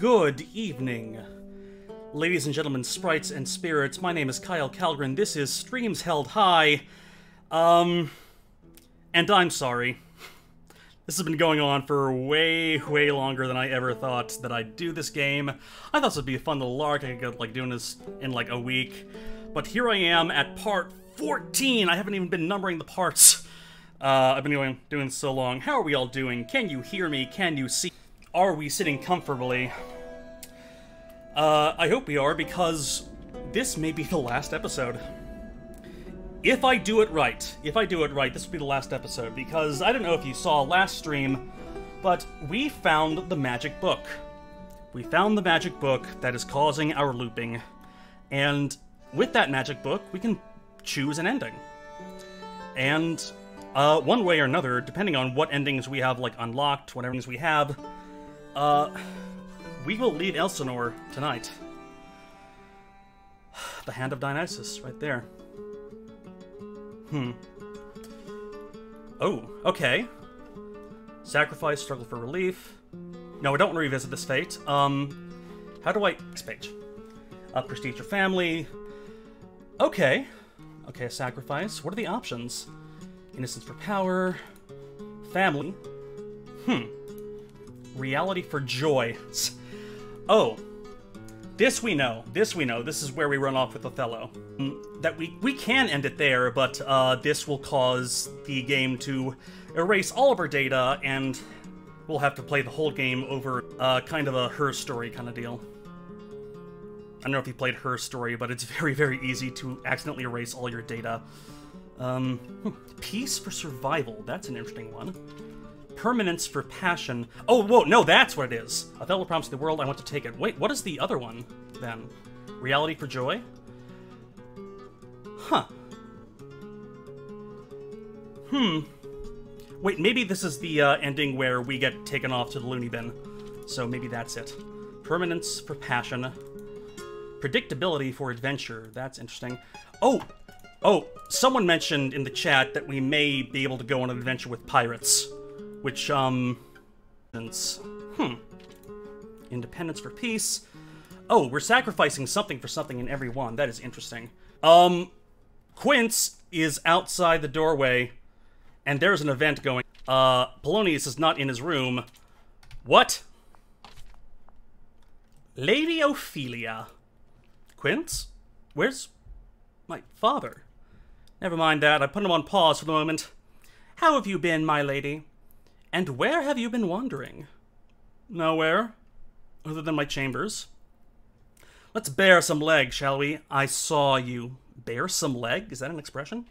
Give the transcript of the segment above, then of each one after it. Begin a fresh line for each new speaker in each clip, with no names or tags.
Good evening, ladies and gentlemen, sprites and spirits. My name is Kyle Calgren. This is Streams Held High. And I'm sorry. This has been going on for way longer than I ever thought that I'd do this game. I thought this would be a fun little lark. I could get, like, doing this in, like, a week. But here I am at part 14. I haven't even been numbering the parts. I've been doing this so long. How are we all doing? Can you hear me? Can you see? Are we sitting comfortably? I hope we are, because this may be the last episode. If I do it right, this will be the last episode, because I don't know if you saw last stream, but we found the magic book. We found the magic book that is causing our looping, and with that magic book, we can choose an ending. And, one way or another, depending on what endings we have, like, unlocked, whatever endings we have, we will leave Elsinore tonight. The Hand of Dionysus, right there. Oh, okay. Sacrifice, struggle for relief. No, I don't want to revisit this fate. How do I... Next page. Prestige your family. Okay. Okay, sacrifice. What are the options? Innocence for power. Family. Reality for joy. Oh. This we know. This we know. This is where we run off with Othello. That we can end it there, but this will cause the game to erase all of our data, and we'll have to play the whole game over kind of a Her Story kind of deal. I don't know if you played Her Story, but it's very easy to accidentally erase all your data. Peace for survival. That's an interesting one. Permanence for passion. Oh, whoa, no, that's what it is. Othello promised the world, I want to take it. Wait, what is the other one, then? Reality for joy? Huh. Wait, maybe this is the ending where we get taken off to the loony bin. So maybe that's it. Permanence for passion. Predictability for adventure. That's interesting. Oh, someone mentioned in the chat that we may be able to go on an adventure with pirates. Which, Independence for peace. Oh, we're sacrificing something for something in every one. That is interesting. Quince is outside the doorway, and there's an event going. Polonius is not in his room. What? Lady Ophelia. Quince? Where's my father? Never mind that. I put him on pause for the moment. How have you been, my lady? And where have you been wandering? Nowhere. Other than my chambers. Let's bare some leg, shall we? I saw you. Bare some leg? Is that an expression?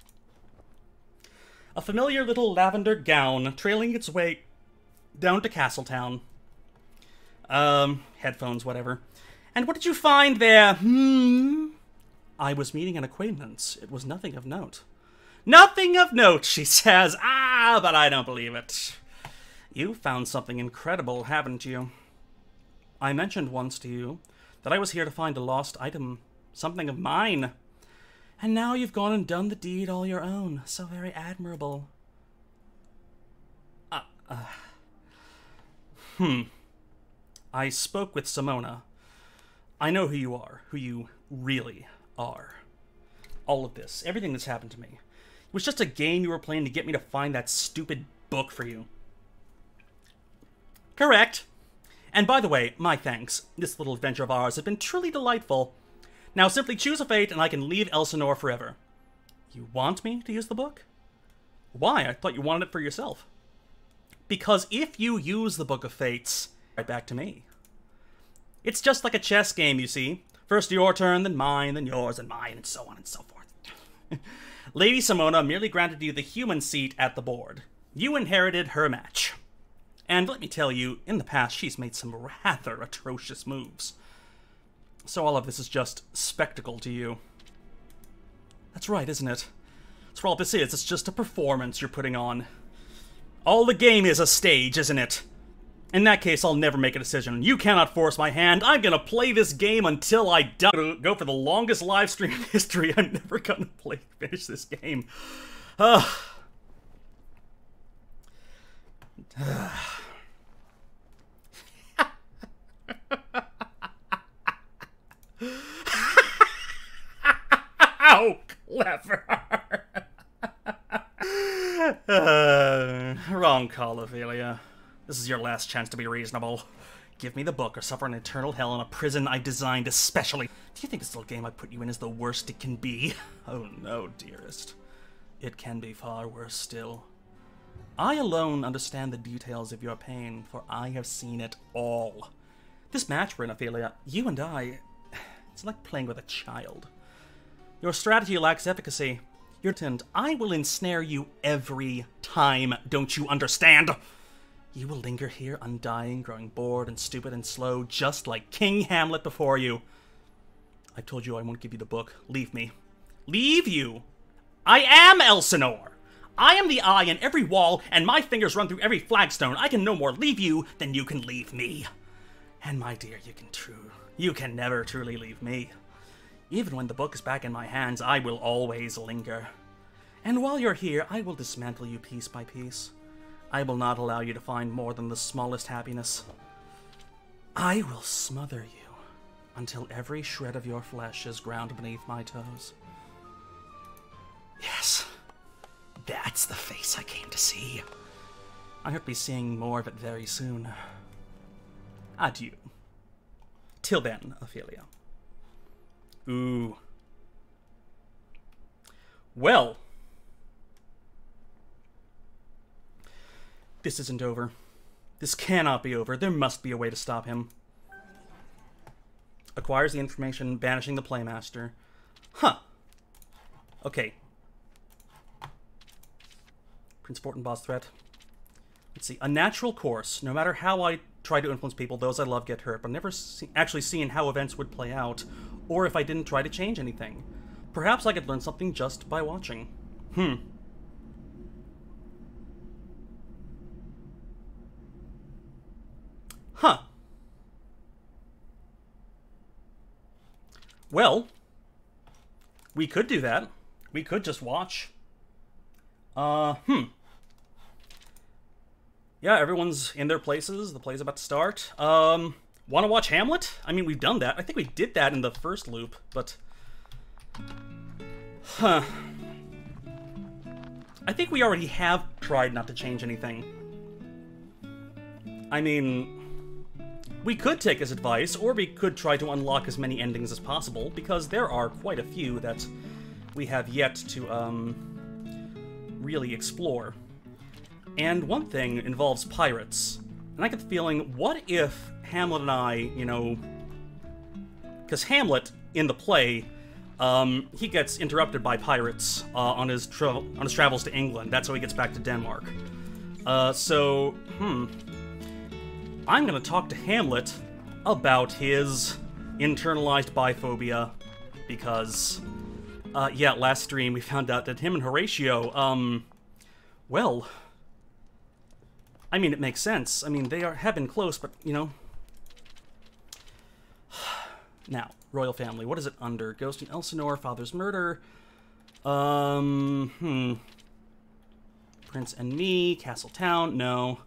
A familiar little lavender gown trailing its way down to Castletown. Headphones, whatever. And what did you find there? I was meeting an acquaintance. It was nothing of note. Nothing of note, she says. Ah, but I don't believe it. You found something incredible, haven't you? I mentioned once to you that I was here to find a lost item, something of mine. And now you've gone and done the deed all your own. So very admirable. I spoke with Simona. I know who you are, who you really are. All of this, everything that's happened to me. It was just a game you were playing to get me to find that stupid book for you. Correct. And by the way, my thanks. This little adventure of ours has been truly delightful. Now simply choose a fate and I can leave Elsinore forever. You want me to use the book? Why? I thought you wanted it for yourself. Because if you use the Book of Fates, right back to me. It's just like a chess game, you see. First your turn, then mine, then yours, and mine, and so on and so forth. Lady Simona merely granted you the human seat at the board. You inherited her match. And let me tell you, in the past, she's made some rather atrocious moves. So all of this is just spectacle to you. That's right, isn't it? That's what all this is. It's just a performance you're putting on. All the game is a stage, isn't it? In that case, I'll never make a decision. You cannot force my hand. I'm gonna play this game until I die. Go for the longest live stream in history. I'm never gonna finish this game. Lever. Wrong call, Ophelia. This is your last chance to be reasonable. Give me the book or suffer an eternal hell in a prison I designed especially. Do you think this little game I put you in is the worst it can be? Oh no, dearest. It can be far worse still. I alone understand the details of your pain, for I have seen it all. This match we're in, Ophelia, you and I, it's like playing with a child. Your strategy lacks efficacy. You're tint. I will ensnare you every time, don't you understand? You will linger here undying, growing bored and stupid and slow, just like King Hamlet before you. I told you I won't give you the book. Leave me. Leave you? I am Elsinore! I am the eye in every wall, and my fingers run through every flagstone. I can no more leave you than you can leave me. And my dear, you can never truly leave me. Even when the book is back in my hands, I will always linger. And while you're here, I will dismantle you piece by piece. I will not allow you to find more than the smallest happiness. I will smother you until every shred of your flesh is ground beneath my toes. Yes, that's the face I came to see. I hope to be seeing more of it very soon. Adieu. Till then, Ophelia. Ooh. Well. This isn't over. This cannot be over. There must be a way to stop him. Acquires the information, banishing the Playmaster. Huh. Okay. Prince Fortinbaugh's threat. Let's see. A natural course. No matter how I try to influence people, those I love get hurt. But I've never actually seen how events would play out, or if I didn't try to change anything. Perhaps I could learn something just by watching. Huh. Well, we could do that. We could just watch. Yeah, everyone's in their places. The play's about to start. Want to watch Hamlet? I mean, we've done that. I think we did that in the first loop, but... Huh. I think we already have tried not to change anything. I mean... We could take his advice, or we could try to unlock as many endings as possible, because there are quite a few that we have yet to, really explore. And one thing involves pirates. And I get the feeling, what if Hamlet and I, you know... Because Hamlet, in the play, he gets interrupted by pirates on his travels to England. That's how he gets back to Denmark. I'm gonna talk to Hamlet about his internalized biphobia, because, yeah, last stream we found out that him and Horatio, well, I mean, it makes sense. I mean, they have been close, but, you know. Now, royal family, what is it under? Ghost in Elsinore, father's murder, Prince and me, Castle Town, no.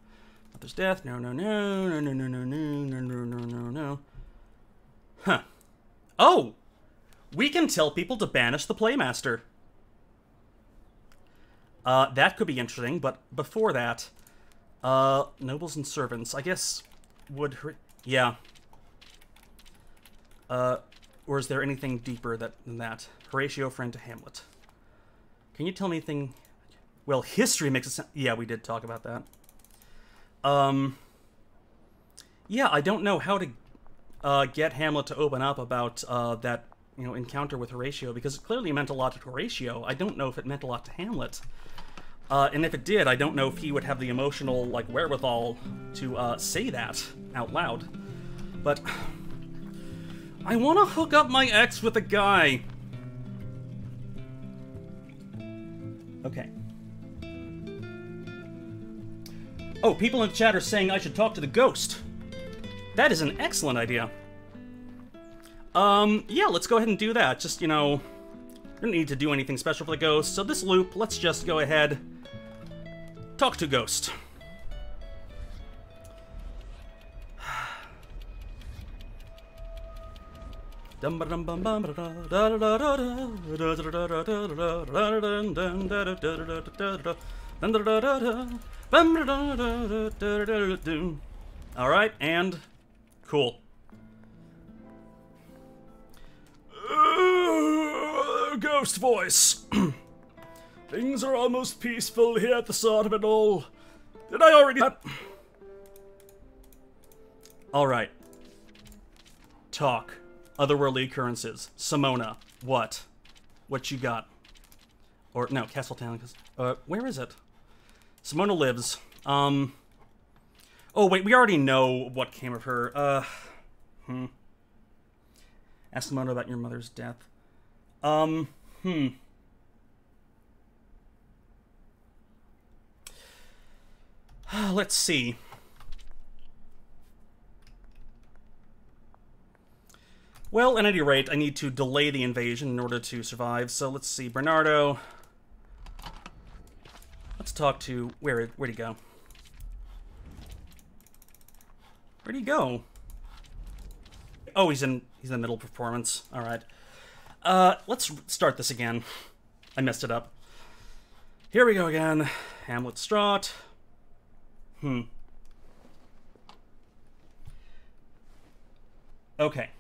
Mother's death, no. Huh. Oh! We can tell people to banish the Playmaster. That could be interesting, but before that, nobles and servants, I guess, would... Yeah. Or is there anything deeper than that? Horatio, friend to Hamlet. Can you tell me anything... Well, history makes it sound... Yeah, we did talk about that. Yeah, I don't know how to get Hamlet to open up about that, you know, encounter with Horatio, because it clearly meant a lot to Horatio. I don't know if it meant a lot to Hamlet. And if it did, I don't know if he would have the emotional, like, wherewithal to say that out loud. But I want to hook up my ex with a guy. Okay. Oh, people in the chat are saying I should talk to the ghost. That is an excellent idea. Yeah, let's go ahead and do that. Just, you know, we don't need to do anything special for the ghost. So this loop, let's just go ahead, talk to ghost. Alright, and cool. Ghost voice. Things are almost peaceful here at the start of it all. Did I already... Alright. Talk. Otherworldly occurrences. Simona. What? What you got? Or, no, Castletown. Where is it? Simona lives. Oh, wait, we already know what came of her. Ask Simona about your mother's death. Let's see. Well, at any rate, I need to delay the invasion in order to survive. So let's see, Bernardo. Let's talk to... Where'd he go? Where'd he go? Oh, he's in the middle performance. All right. Let's start this again. I messed it up. Here we go again. Hamlet Straught. Okay.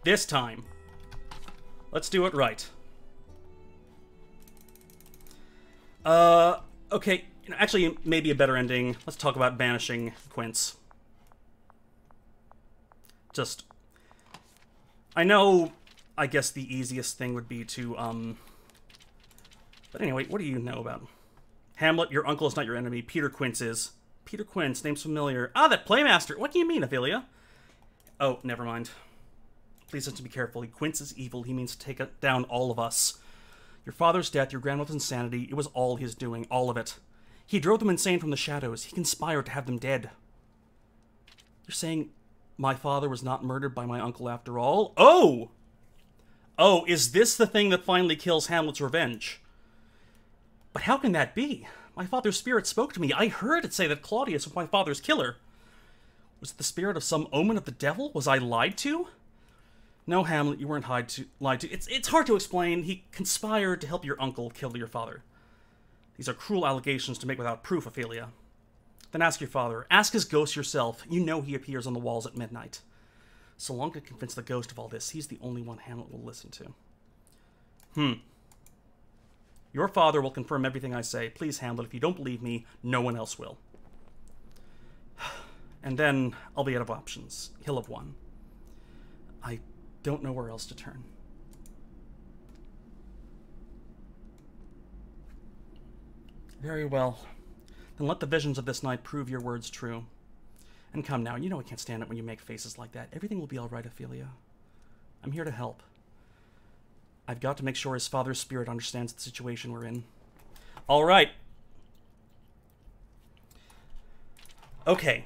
This time. Let's do it right. Okay. Actually, maybe a better ending. Let's talk about banishing Quince. Just... I know, I guess the easiest thing would be to, But anyway, what do you know about? Hamlet, your uncle is not your enemy. Peter Quince is. Peter Quince, name's familiar. Ah, that Playmaster! What do you mean, Ophelia? Oh, never mind. Please have to be careful. Quince is evil. He means to take down all of us. Your father's death, your grandmother's insanity, it was all his doing. All of it. He drove them insane from the shadows. He conspired to have them dead. You're saying my father was not murdered by my uncle after all? Oh! Oh, is this the thing that finally kills Hamlet's revenge? But how can that be? My father's spirit spoke to me. I heard it say that Claudius was my father's killer. Was it the spirit of some omen of the devil? Was I lied to? No, Hamlet, you weren't lied to. It's hard to explain. He conspired to help your uncle kill your father. These are cruel allegations to make without proof, Ophelia. Then ask your father. Ask his ghost yourself. You know he appears on the walls at midnight. So long to convince the ghost of all this, he's the only one Hamlet will listen to. Your father will confirm everything I say. Please, Hamlet, if you don't believe me, no one else will. And then I'll be out of options. He'll have won. I don't know where else to turn. Very well. Then let the visions of this night prove your words true. And come now, you know I can't stand it when you make faces like that. Everything will be all right, Ophelia. I'm here to help. I've got to make sure his father's spirit understands the situation we're in. All right. Okay.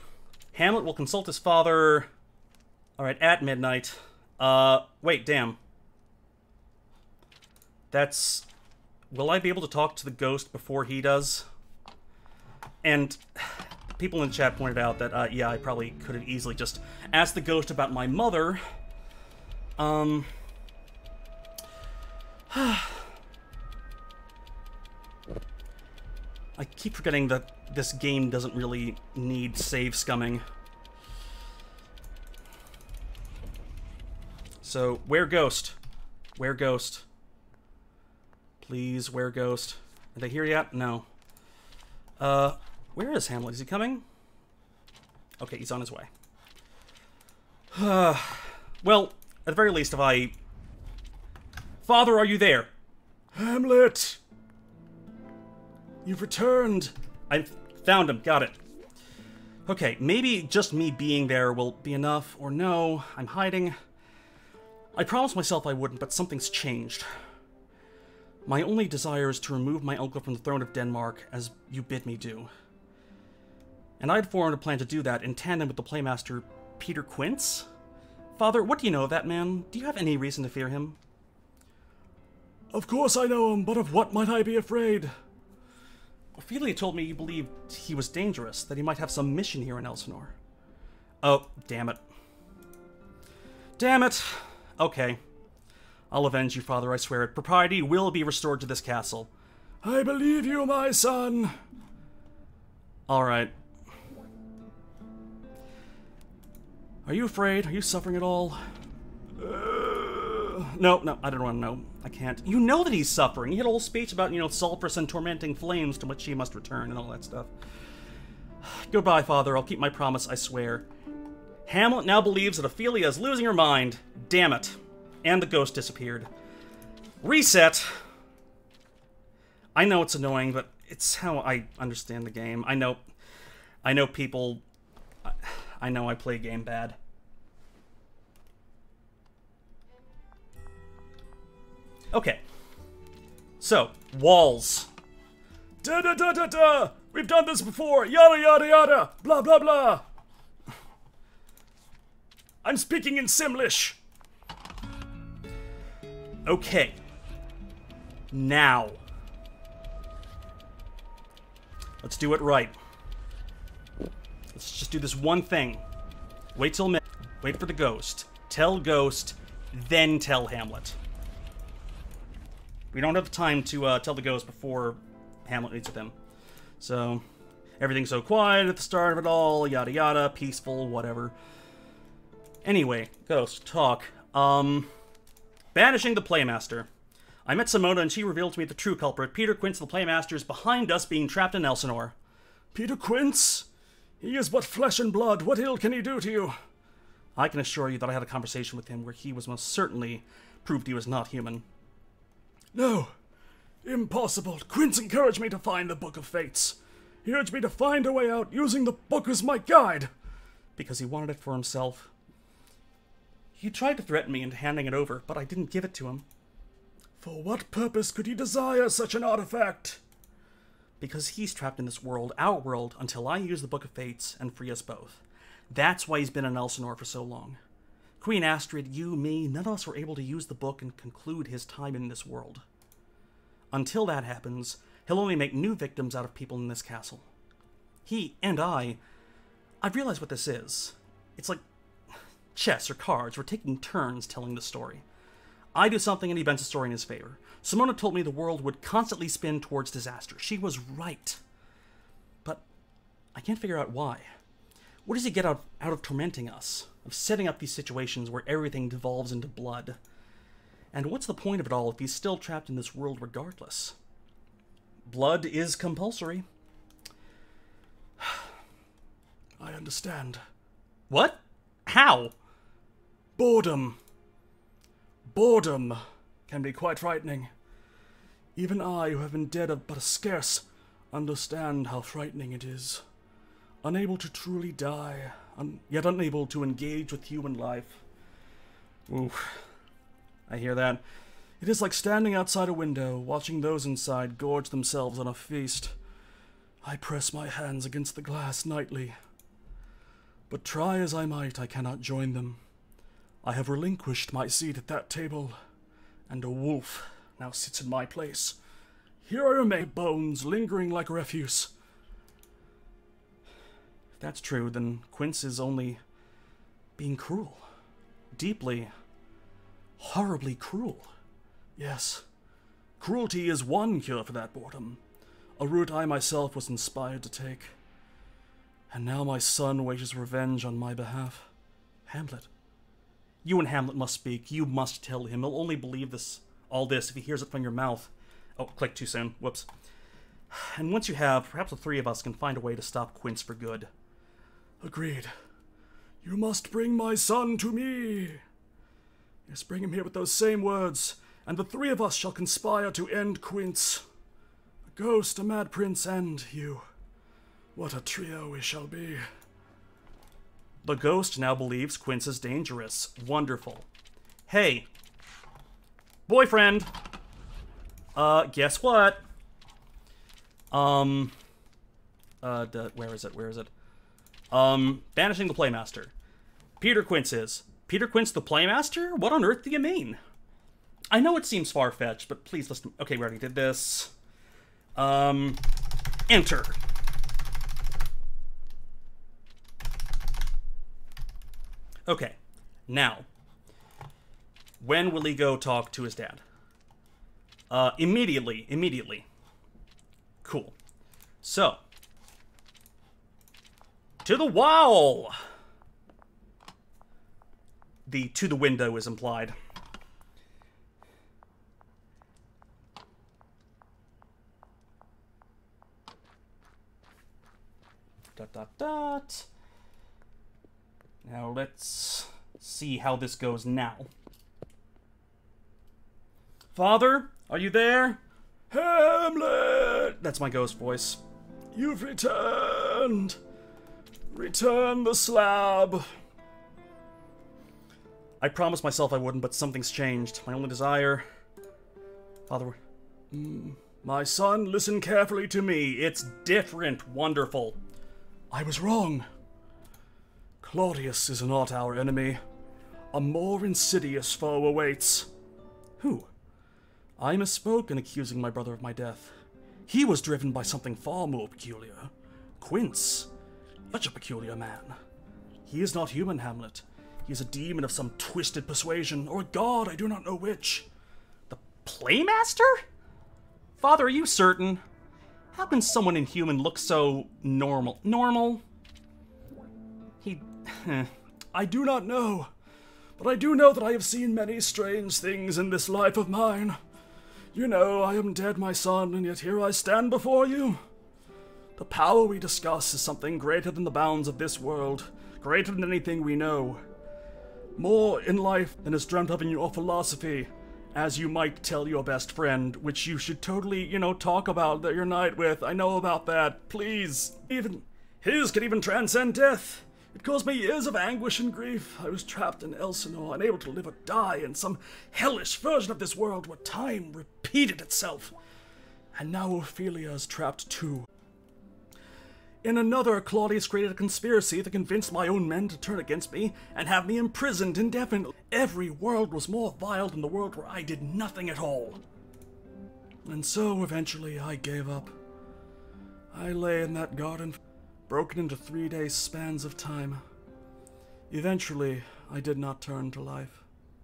Hamlet will consult his father. All right, at midnight. Wait, damn. That's... Will I be able to talk to the ghost before he does? And people in the chat pointed out that, yeah, I probably could have easily just asked the ghost about my mother. I keep forgetting that this game doesn't really need save scumming. So, where ghost? Where ghost? Please, where ghost? Are they here yet? No. Where is Hamlet? Is he coming? Okay, he's on his way. Well, at the very least, if I... Father, are you there? Hamlet! You've returned! I found him, got it. Okay, maybe just me being there will be enough, or no, I'm hiding. I promised myself I wouldn't, but something's changed. My only desire is to remove my uncle from the throne of Denmark, as you bid me do. And I had formed a plan to do that in tandem with the Playmaster Peter Quince? Father, what do you know of that man? Do you have any reason to fear him? Of course I know him, but of what might I be afraid? Ophelia told me you believed he was dangerous, that he might have some mission here in Elsinore. Oh, damn it. Damn it. Okay. I'll avenge you, father, I swear it. Propriety will be restored to this castle.
I believe you, my son.
Alright. Are you afraid? Are you suffering at all? No, I don't want to know. I can't. You know that he's suffering. He had a whole speech about, you know, sulphurous and tormenting flames to which he must return and all that stuff. Goodbye, father. I'll keep my promise, I swear. Hamlet now believes that Ophelia is losing her mind. Damn it. And the ghost disappeared. Reset. I know it's annoying, but it's how I understand the game. I know people... I know I play a game bad. Okay. So, walls.
Da-da-da-da-da! We've done this before! Yada yada yada! Blah blah blah! I'm speaking in Simlish!
Okay. Now. Let's do it right. Let's just do this one thing. Wait till midnight. Wait for the ghost. Tell Ghost, then tell Hamlet. We don't have the time to tell the ghost before Hamlet meets with him. So, everything's so quiet at the start of it all, yada yada, peaceful, whatever. Anyway, Ghost, talk. Banishing the Playmaster. I met Simona and she revealed to me the true culprit. Peter Quince, the Playmaster, is behind us being trapped in Elsinore.
Peter Quince? He is but flesh and blood. What ill can he do to you?
I can assure you that I had a conversation with him where he was most certainly proved he was not human.
No. Impossible. Quince encouraged me to find the Book of Fates. He urged me to find a way out using the book as my guide.
Because he wanted it for himself. He tried to threaten me into handing it over, but I didn't give it to him.
For what purpose could he desire such an artifact?
Because he's trapped in this world, our world, until I use the Book of Fates and free us both. That's why he's been in Elsinore for so long. Queen Astrid, you, me, none of us were able to use the book and conclude his time in this world. Until that happens, he'll only make new victims out of people in this castle. He and I've realized what this is. It's like chess or cards. We're taking turns telling the story. I do something and he bends the story in his favor. Simona told me the world would constantly spin towards disaster. She was right. But I can't figure out why. What does he get out of tormenting us? Of setting up these situations where everything devolves into blood? And what's the point of it all if he's still trapped in this world regardless? Blood is compulsory.
I understand.
What? How?
Boredom. Boredom can be quite frightening. Even I, who have been dead but a scarce, understand how frightening it is. Unable to truly die, yet unable to engage with human life. Oof. I hear that. It is like standing outside a window, watching those inside gorge themselves on a feast. I press my hands against the glass nightly. But try as I might, I cannot join them. I have relinquished my seat at that table, and a wolf now sits in my place. Here I remain, bones lingering like refuse. If that's true, then Quince is only being cruel. Deeply, horribly cruel. Yes, cruelty is one cure for that boredom, a route I myself was inspired to take. And now my son wages revenge on my behalf. Hamlet. You and Hamlet must speak. You must tell him. He'll only believe all this if he hears it from your mouth. Oh, clicked too soon. Whoops. And once you have, perhaps the three of us can find a way to stop Quince for good. Agreed. You must bring my son to me. Yes, bring him here with those same words, and the three of us shall conspire to end Quince. A ghost, a mad prince, and you. What a trio we shall be. The ghost now believes Quince is dangerous. Wonderful. Hey. Boyfriend. Guess what? Where is it? Banishing the Playmaster. Peter Quince is. Peter Quince the Playmaster? What on earth do you mean? I know it seems far-fetched, but please listen. Okay, we already did this. Enter. Okay, now,
When will he go talk to his dad? Immediately. Immediately. Cool. So. To the wall! The to the window is implied. Dot, dot, dot. Now let's see how this goes now. Father, are you there?
Hamlet!
That's my ghost voice.
You've returned! Return the slab!
I promised myself I wouldn't, but something's changed. My only desire... Father...
My son, listen carefully to me.
It's different. Wonderful.
I was wrong. Claudius is not our enemy. A more insidious foe awaits.
Who?
I misspoke in accusing my brother of my death. He was driven by something far more peculiar. Quince. Such a peculiar man. He is not human, Hamlet. He is a demon of some twisted persuasion, or a god, I do not know which.
The Playmaster? Father, are you certain? How can someone inhuman look so normal? Normal? He...
I do not know. But I do know that I have seen many strange things in this life of mine. You know, I am dead, my son, and yet here I stand before you. The power we discuss is something greater than the bounds of this world, greater than anything we know. More in life than is dreamt of in your philosophy, as you might tell your best friend, which you should totally, talk about your night with. I know about that. Please. Even his could even transcend death. It caused me years of anguish and grief. I was trapped in Elsinore, unable to live or die in some hellish version of this world where time repeated itself. And now Ophelia is trapped too. In another, Claudius created a conspiracy that convinced my own men to turn against me and have me imprisoned indefinitely. Every world was more vile than the world where I did nothing at all. And so, eventually, I gave up. I lay in that garden, broken into 3-day spans of time. Eventually, I did not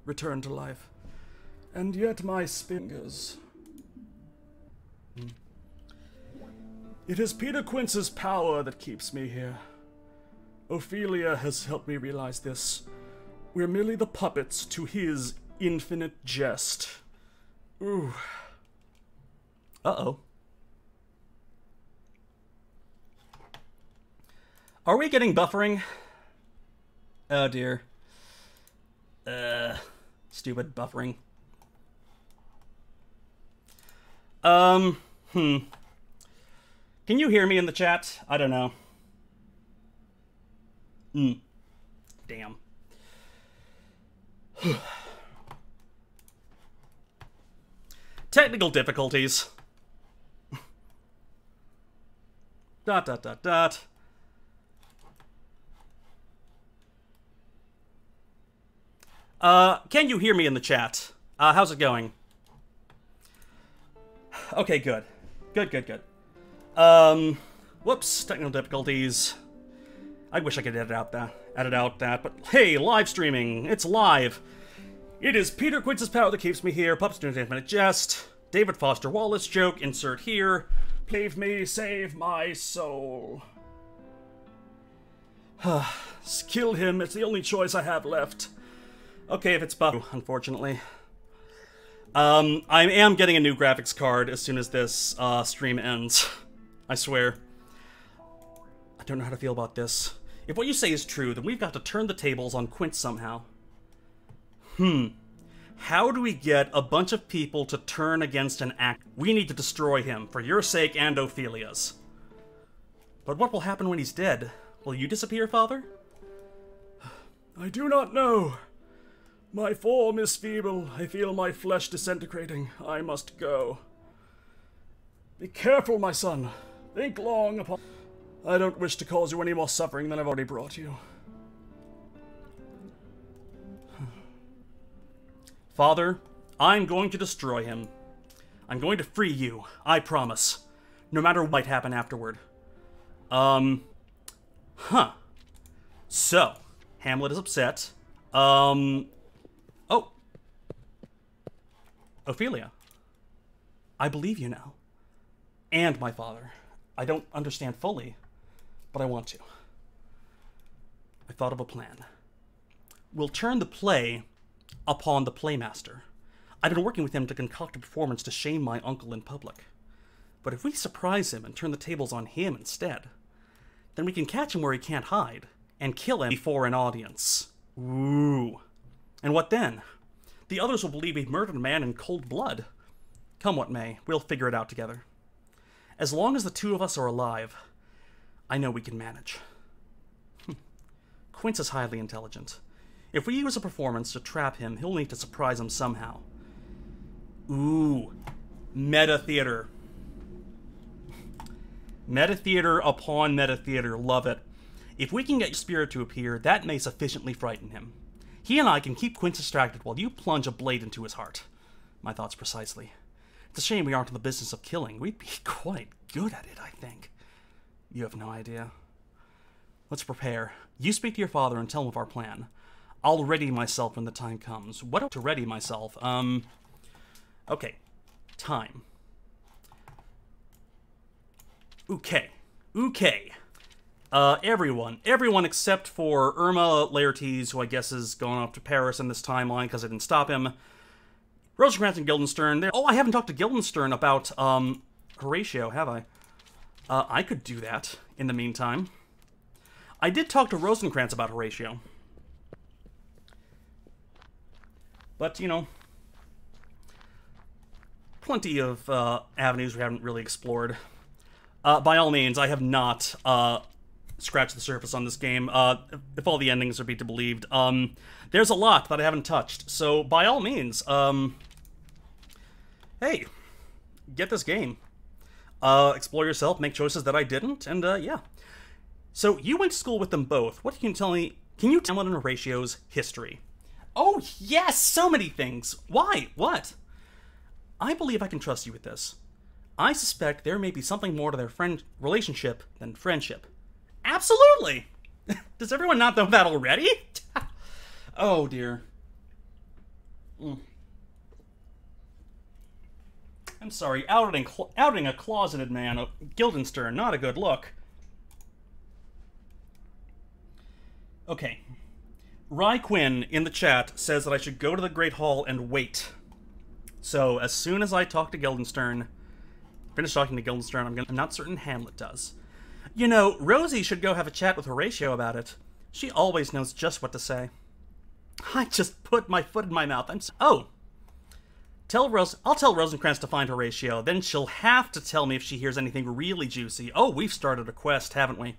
return to life. And yet my fingers... It is Peter Quince's power that keeps me here. Ophelia has helped me realize this. We're merely the puppets to his infinite jest. Ooh.
Uh-oh. Are we getting buffering? Oh dear. Stupid buffering. Can you hear me in the chat? I don't know. Damn. Technical difficulties. Dot, dot, dot, dot. Can you hear me in the chat? How's it going? Okay, good. Good. Whoops, technical difficulties. I wish I could edit out that, but hey, live streaming, it's live. It is Peter Quince's power that keeps me here, Pups doing an minute jest, David Foster Wallace joke, insert here.
Leave me, save my soul. Kill him, it's the only choice I have left.
Okay, if it's buff, unfortunately. I am getting a new graphics card as soon as this stream ends. I swear. I don't know how to feel about this. If what you say is true, then we've got to turn the tables on Quince somehow. How do we get a bunch of people to turn against an act? We need to destroy him, for your sake and Ophelia's. But what will happen when he's dead? Will you disappear, Father?
I do not know. My form is feeble. I feel my flesh disintegrating. I must go. Be careful, my son. Think long upon... I don't wish to cause you any more suffering than I've already brought you.
Father, I'm going to destroy him. I'm going to free you, I promise. No matter what might happen afterward. So, Hamlet is upset. Oh. Ophelia, I believe you now. And my father. I don't understand fully, but I want to. I thought of a plan. We'll turn the play upon the playmaster. I've been working with him to concoct a performance to shame my uncle in public. But if we surprise him and turn the tables on him instead, then we can catch him where he can't hide and kill him before an audience. Ooh. And what then? The others will believe we've murdered a man in cold blood. Come what may, we'll figure it out together. As long as the two of us are alive, I know we can manage. Quince is highly intelligent. If we use a performance to trap him, he'll need to surprise him somehow. Ooh. Meta theater. Meta theater upon meta theater. Love it. If we can get your spirit to appear, that may sufficiently frighten him. He and I can keep Quince distracted while you plunge a blade into his heart. My thoughts precisely. It's a shame we aren't in the business of killing. We'd be quite good at it, I think. You have no idea. Let's prepare. You speak to your father and tell him of our plan. I'll ready myself when the time comes. What to ready myself? Okay. Time. Okay. Everyone except for Irma Laertes, who I guess is going off to Paris in this timeline because I didn't stop him. Rosencrantz and Guildenstern. Oh, I haven't talked to Guildenstern about, Horatio, have I? I could do that in the meantime. I did talk to Rosencrantz about Horatio. But, you know, plenty of avenues we haven't really explored. By all means, I have not scratched the surface on this game. If all the endings are to be believed, there's a lot that I haven't touched. So, by all means, hey, get this game. Explore yourself, make choices that I didn't, and yeah. So, you went to school with them both. What can you tell me? Can you tell me Horatio's history? Oh, yes! So many things! Why? What? I believe I can trust you with this. I suspect there may be something more to their relationship than friendship. Absolutely! Does everyone not know that already? Oh, dear. I'm sorry, outing a closeted man, Guildenstern, not a good look. Okay. Rye Quinn in the chat says that I should go to the Great Hall and wait. So, as soon as I talk to Guildenstern, finish talking to Guildenstern, I'm not certain Hamlet does. You know, Rosie should go have a chat with Horatio about it. She always knows just what to say. I just put my foot in my mouth. Oh. I'll tell Rosencrantz to find Horatio, then she'll have to tell me if she hears anything really juicy. Oh, we've started a quest, haven't we?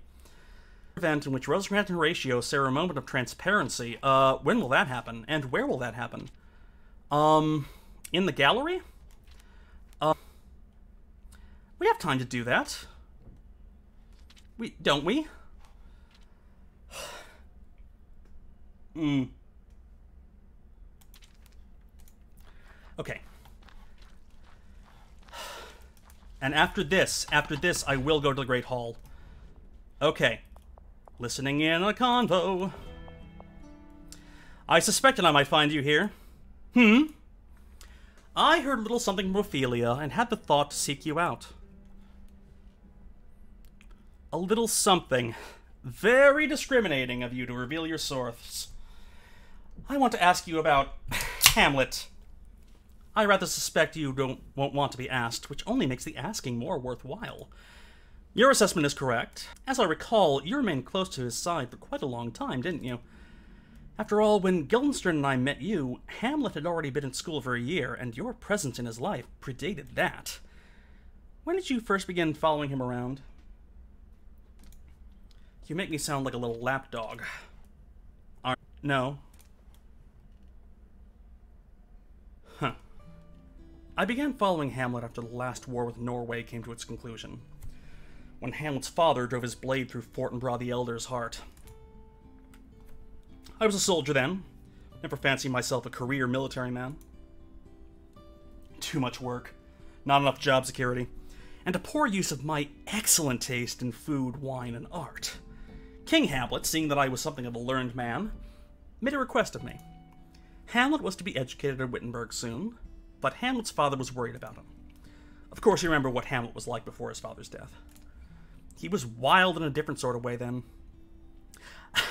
Event in which Rosencrantz and Horatio share a moment of transparency. When will that happen? And where will that happen? In the gallery? We have time to do that. Don't we? Okay. And after this, I will go to the Great Hall. Okay. Listening in on a convo. I suspected I might find you here. I heard a little something from Ophelia and had the thought to seek you out. A little something. Very discriminating of you to reveal your source. I want to ask you about Hamlet. I rather suspect you won't want to be asked, which only makes the asking more worthwhile. Your assessment is correct. As I recall, you remained close to his side for quite a long time, didn't you? After all, when Guildenstern and I met you, Hamlet had already been in school for a year, and your presence in his life predated that. When did you first begin following him around? You make me sound like a little lapdog. No. Huh. I began following Hamlet after the last war with Norway came to its conclusion, when Hamlet's father drove his blade through Fortinbras the Elder's heart. I was a soldier then, never fancied myself a career military man. Too much work, not enough job security, and a poor use of my excellent taste in food, wine, and art. King Hamlet, seeing that I was something of a learned man, made a request of me. Hamlet was to be educated at Wittenberg soon, but Hamlet's father was worried about him. Of course, you remember what Hamlet was like before his father's death. He was wild in a different sort of way then.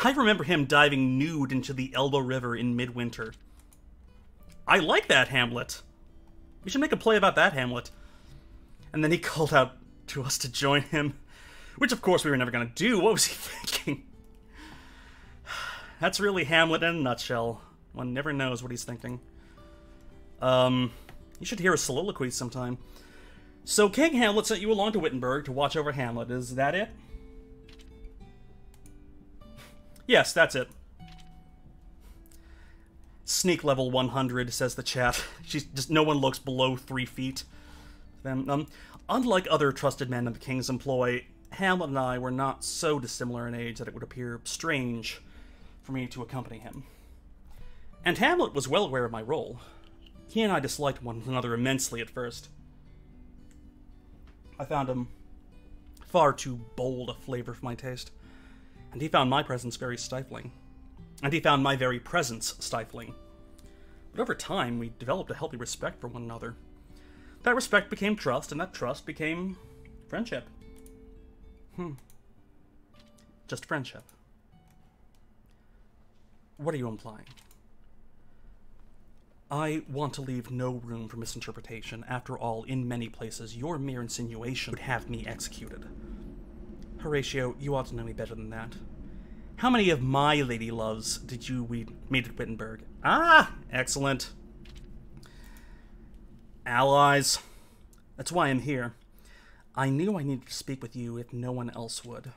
I remember him diving nude into the Elbow River in midwinter. I like that, Hamlet. We should make a play about that, Hamlet. And then he called out to us to join him, which of course we were never going to do. What was he thinking? That's really Hamlet in a nutshell. One never knows what he's thinking. You should hear a soliloquy sometime. So King Hamlet sent you along to Wittenberg to watch over Hamlet. Is that it? Yes, that's it. Sneak level 100, says the chat. She's just, no one looks below 3 feet. Then, unlike other trusted men in the king's employ, Hamlet and I were not so dissimilar in age that it would appear strange for me to accompany him. And Hamlet was well aware of my role. He and I disliked one another immensely at first. I found him far too bold a flavor for my taste, and he found my presence very stifling. And he found my very presence stifling. But over time, we developed a healthy respect for one another. That respect became trust, and that trust became friendship. Just friendship. What are you implying? I want to leave no room for misinterpretation. After all, in many places, your mere insinuation would have me executed. Horatio, you ought to know me better than that. How many of my lady loves did you meet at Wittenberg? Ah, excellent. Allies. That's why I'm here. I knew I needed to speak with you if no one else would.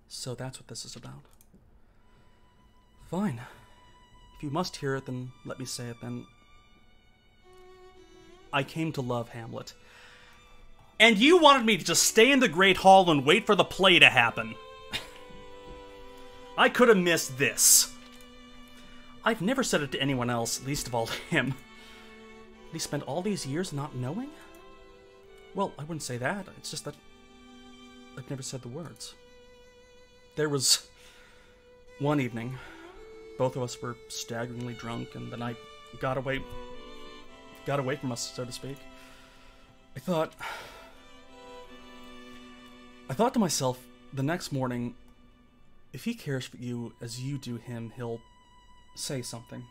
So that's what this is about. Fine. If you must hear it, then let me say it then. I came to love Hamlet. And you wanted me to just stay in the Great Hall and wait for the play to happen. I could have missed this. I've never said it to anyone else, least of all to him. Did he spend all these years not knowing? Well, I wouldn't say that. It's just that I've never said the words. There was one evening, both of us were staggeringly drunk, and the night got away from us, so to speak. I thought to myself, the next morning, if he cares for you as you do him, he'll say something.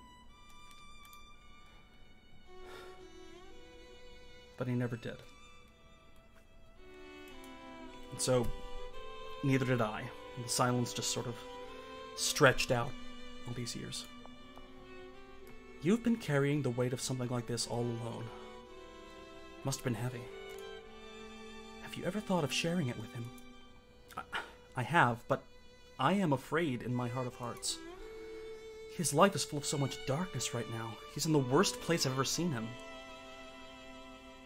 But he never did. And so, neither did I. And the silence just sort of stretched out all these years. You've been carrying the weight of something like this all alone. Must have been heavy. Have you ever thought of sharing it with him? I have, but I am afraid in my heart of hearts. His life is full of so much darkness right now. He's in the worst place I've ever seen him.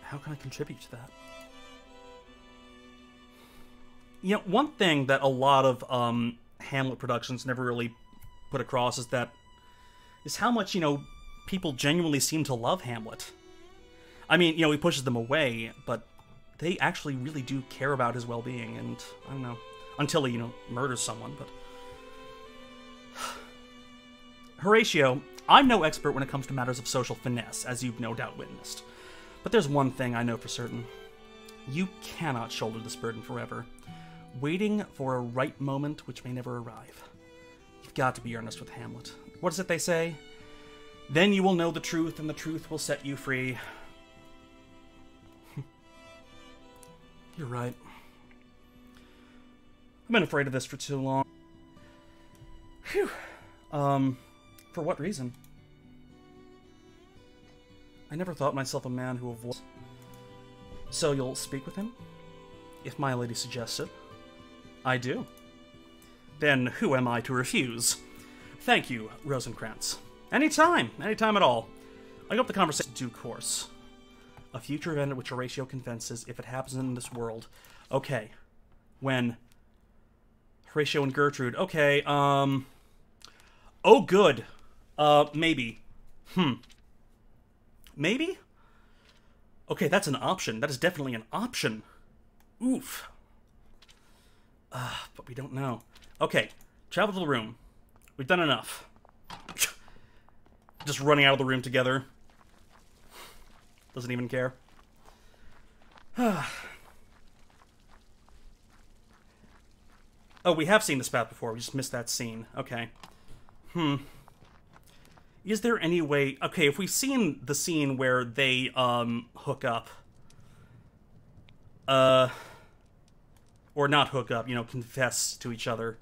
How can I contribute to that? You know, one thing that a lot of Hamlet productions never really put across is how much, people genuinely seem to love Hamlet. I mean, he pushes them away, but they actually really do care about his well-being, and I don't know, until he, murders someone, but... Horatio, I'm no expert when it comes to matters of social finesse, as you've no doubt witnessed. But there's one thing I know for certain. You cannot shoulder this burden forever, waiting for a right moment which may never arrive. You've got to be earnest with Hamlet. What is it they say? Then you will know the truth, and the truth will set you free. You're right. I've been afraid of this for too long. Phew. For what reason? I never thought myself a man who avoids... So you'll speak with him? If my lady suggests it. I do. Then who am I to refuse? Thank you, Rosencrantz. Anytime at all. I hope the conversation is due course. A future event at which Horatio confesses, if it happens in this world. Okay. When? Horatio and Gertrude. Okay, Oh, good. Maybe. Maybe? Okay, that's an option. That is definitely an option. Oof. But we don't know. Okay, travel to the room. We've done enough. Just running out of the room together. Doesn't even care. Oh, we have seen this path before. We just missed that scene. Okay. Is there any way... Okay, if we've seen the scene where they, hook up... Or not hook up, you know, confess to each other,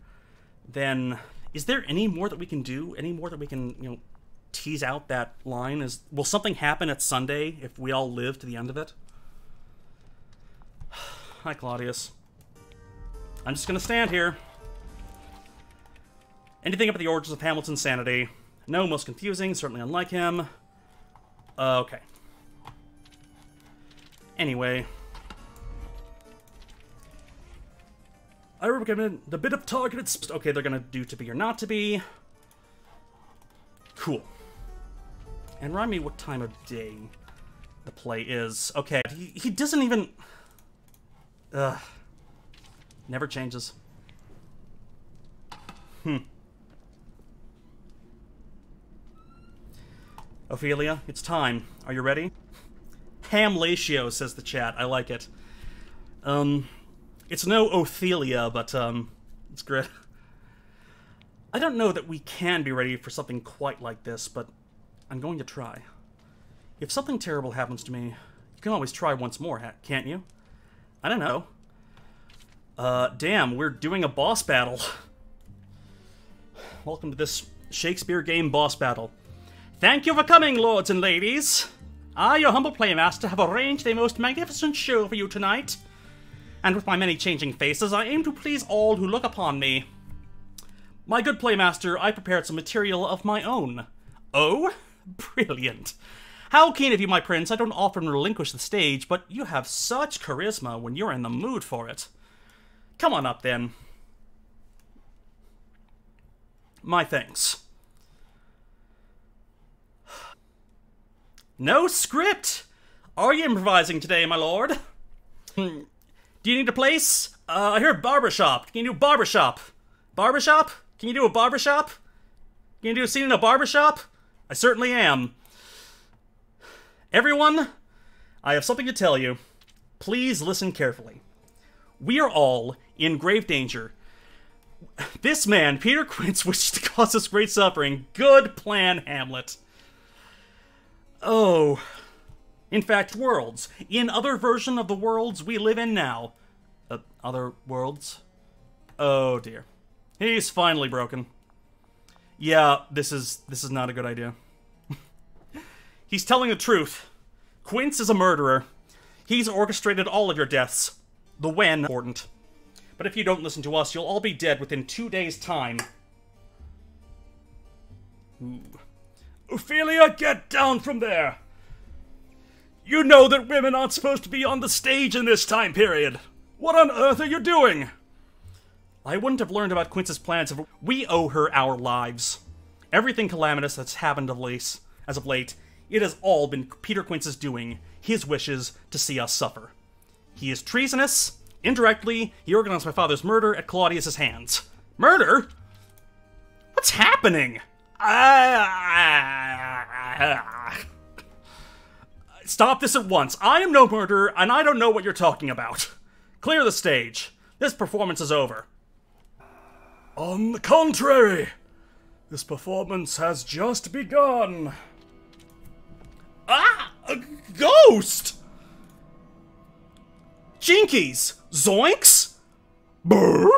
then... Is there any more that we can do? Any more that we can, you know, tease out that line? Will something happen at Sunday if we all live to the end of it? Hi, Claudius. I'm just gonna stand here. Anything about the origins of Hamilton's sanity? No, most confusing, certainly unlike him. Okay. Anyway. I recommend the bit of targeted... Okay, they're gonna do to be or not to be. Cool. And remind me what time of day the play is. Okay, he doesn't even... Ugh. Never changes. Ophelia, it's time. Are you ready? Hamlatio, says the chat. I like it. It's no Othelia, but, it's great. I don't know that we can be ready for something quite like this, but I'm going to try. If something terrible happens to me, you can always try once more, can't you? I don't know. Damn, we're doing a boss battle. Welcome to this Shakespeare game boss battle. Thank you for coming, lords and ladies. I, your humble playmaster, have arranged a most magnificent show for you tonight. And with my many changing faces, I aim to please all who look upon me. My good playmaster, I prepared some material of my own. Oh? Brilliant. How keen of you, my prince. I don't often relinquish the stage, but you have such charisma when you're in the mood for it. Come on up, then. My thanks. No script! Are you improvising today, my lord? Do you need a place? I heard barbershop. Can you do barbershop? Barbershop? Can you do a barbershop? Can you do a scene in a barbershop? I certainly am. Everyone, I have something to tell you. Please listen carefully. We are all in grave danger. This man, Peter Quince, wishes to cause us great suffering. Good plan, Hamlet. Oh. In fact, worlds. In other version of the worlds we live in now. Other worlds? Oh dear. He's finally broken. Yeah, this is not a good idea. He's telling the truth. Quince is a murderer. He's orchestrated all of your deaths. The when important. But if you don't listen to us, you'll all be dead within 2 days' time. Ooh. Ophelia, get down from there! You know that women aren't supposed to be on the stage in this time period. What on earth are you doing? I wouldn't have learned about Quince's plans if we owe her our lives. Everything calamitous that's happened as of late, it has all been Peter Quince's doing, his wishes to see us suffer. He is treasonous. Indirectly, he organized my father's murder at Claudius's hands. Murder? What's happening? Stop this at once. I am no murderer, and I don't know what you're talking about. Clear the stage. This performance is over. On the contrary, this performance has just begun. Ah! A ghost! Jinkies! Zoinks! Brr!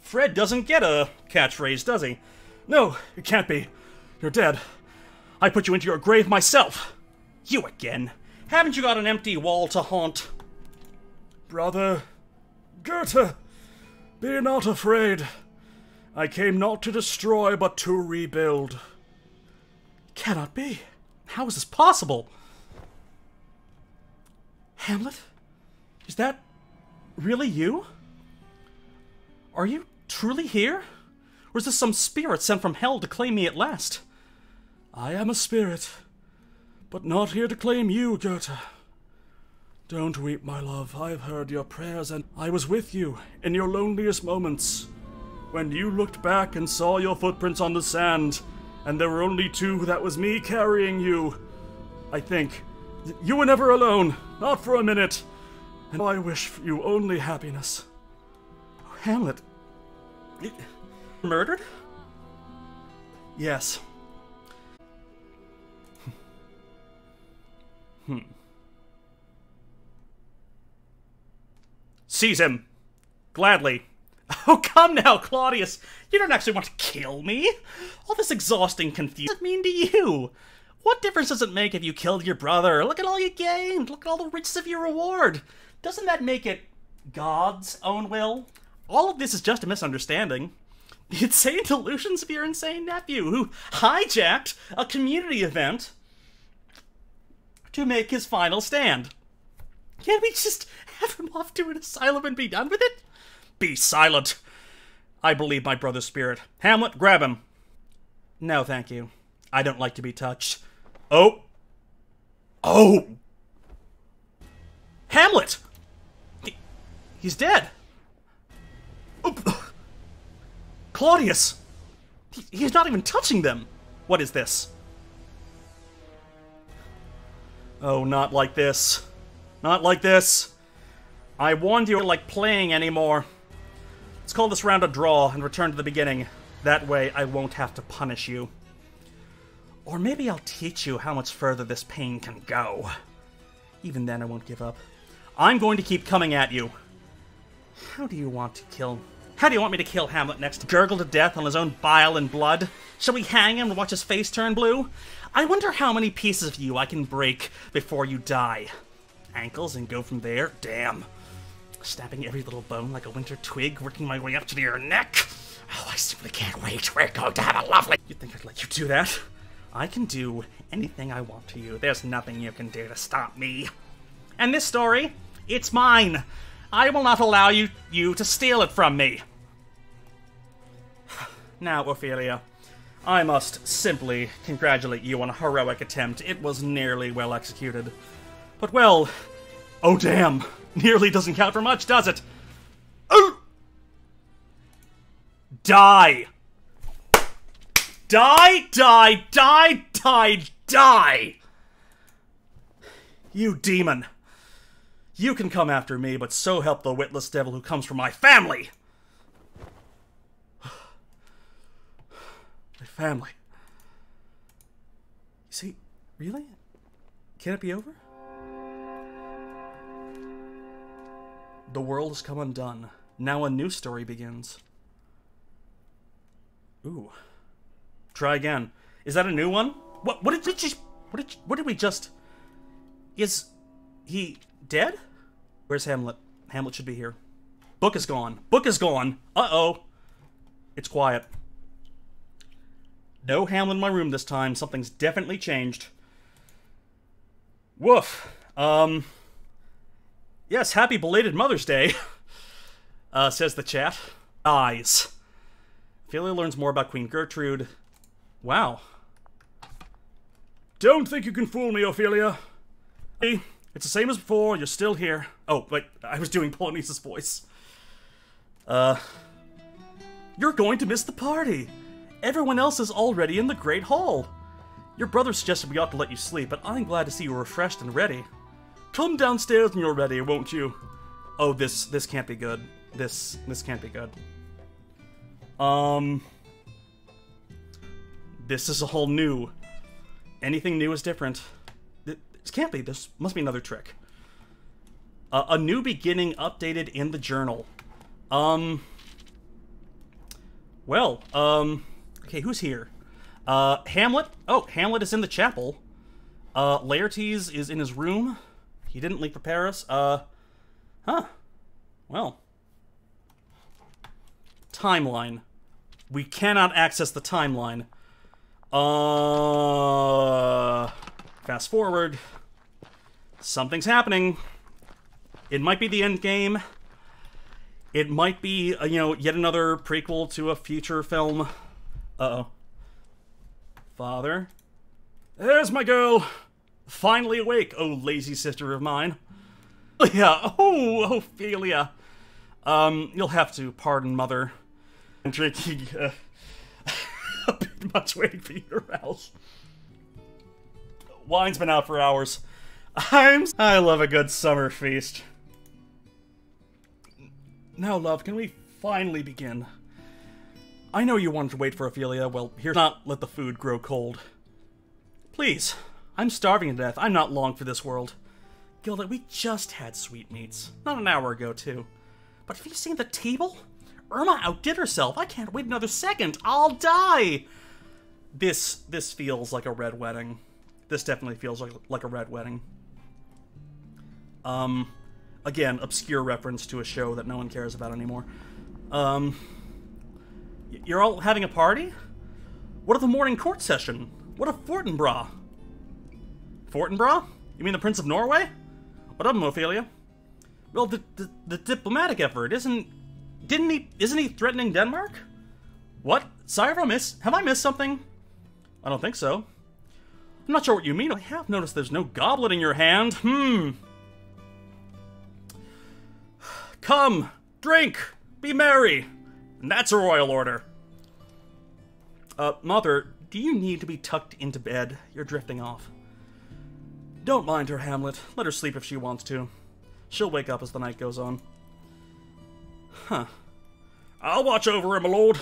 Fred doesn't get a catchphrase, does he? No, it can't be. You're dead. I put you into your grave myself. You again. Haven't you got an empty wall to haunt? Brother, Goethe, be not afraid. I came not to destroy, but to rebuild. Cannot be. How is this possible? Hamlet? Is that really you? Are you truly here? Or is this some spirit sent from hell to claim me at last? I am a spirit, but not here to claim you, Goethe. Don't weep, my love. I've heard your prayers, and I was with you in your loneliest moments. When you looked back and saw your footprints on the sand, and there were only two, that was me carrying you.
I think. You were never alone, not for a minute. And I wish for you only happiness. Oh, Hamlet.
Murdered?
Yes.
Seize him. Gladly. Oh, come now, Claudius. You don't actually want to kill me. All this exhausting confusion. What does it mean to you? What difference does it make if you killed your brother? Look at all you gained. Look at all the riches of your reward. Doesn't that make it God's own will? All of this is just a misunderstanding. The insane delusions of your insane nephew, who hijacked a community event to make his final stand. Can't we just have him off to an asylum and be done with it? Be silent. I believe my brother's spirit. Hamlet, grab him. No, thank you. I don't like to be touched. Oh. Oh. Hamlet! He's dead. Oh. Claudius! He's not even touching them. What is this? Oh, not like this. Not like this. I warned you, like playing anymore. Let's call this round a draw and return to the beginning. That way I won't have to punish you. Or maybe I'll teach you how much further this pain can go. Even then I won't give up. I'm going to keep coming at you. How do you want me to kill Hamlet next? Gurgle to death on his own bile and blood? Shall we hang him and watch his face turn blue? I wonder how many pieces of you I can break before you die. Ankles and go from there? Damn. Snapping every little bone like a winter twig, working my way up to your neck. Oh, I simply can't wait. We're going to have a lovely... You think I'd let you do that? I can do anything I want to you. There's nothing you can do to stop me. And this story, it's mine. I will not allow you to steal it from me. Now, Ophelia, I must simply congratulate you on a heroic attempt. It was nearly well executed. But, well... Oh, damn. Nearly doesn't count for much, does it? Oh! Die! Die, die, die, die, die! You demon. You can come after me, but so help the witless devil who comes from my family! My family. You see, really? Can it be over? The world has come undone. Now a new story begins. Ooh. Try again. Is that a new one? What did we just... Is he dead? Where's Hamlet? Hamlet should be here. Book is gone. Book is gone. Uh-oh. It's quiet. No Hamlet in my room this time. Something's definitely changed. Woof. Yes, happy belated Mother's Day, says the chat. Eyes. Ophelia learns more about Queen Gertrude. Wow.
Don't think you can fool me, Ophelia. Hey, it's the same as before, you're still here.
Oh, wait, I was doing Polonice's voice. You're going to miss the party. Everyone else is already in the Great Hall. Your brother suggested we ought to let you sleep, but I'm glad to see you refreshed and ready. Come downstairs when you're ready, won't you? Oh, this can't be good. This can't be good. This is all new. Anything new is different. This can't be. This must be another trick. A new beginning updated in the journal. Well, okay, who's here? Hamlet. Oh, Hamlet is in the chapel. Laertes is in his room. He didn't leave for Paris. Huh. Well. Timeline. We cannot access the timeline. Fast forward. Something's happening. It might be the end game. It might be, yet another prequel to a future film. Uh-oh. Father. There's my girl. Finally awake, oh lazy sister of mine. Yeah, oh, Ophelia. You'll have to pardon Mother. I'm drinking, a bit much waiting for your house. wine's been out for hours. I love a good summer feast. Now, love, can we finally begin? I know you wanted to wait for Ophelia. Well, here's not let the food grow cold. Please, I'm starving to death. I'm not long for this world. Gilda, we just had sweetmeats. Not an hour ago, too. But have you seen the table? Irma outdid herself. I can't wait another second. I'll die. This feels like a red wedding. This definitely feels like a red wedding. Again, obscure reference to a show that no one cares about anymore. You're all having a party? What of the morning court session? What of Fortinbras? Fortinbras? You mean the Prince of Norway? What of him, Ophelia? Well, the diplomatic effort isn't he threatening Denmark? What? Sorry if have I missed something? I don't think so. I'm not sure what you mean. I have noticed there's no goblet in your hand. Come, drink, be merry. And that's a royal order. Mother, do you need to be tucked into bed? You're drifting off. Don't mind her, Hamlet. Let her sleep if she wants to. She'll wake up as the night goes on. Huh. I'll watch over her, my lord.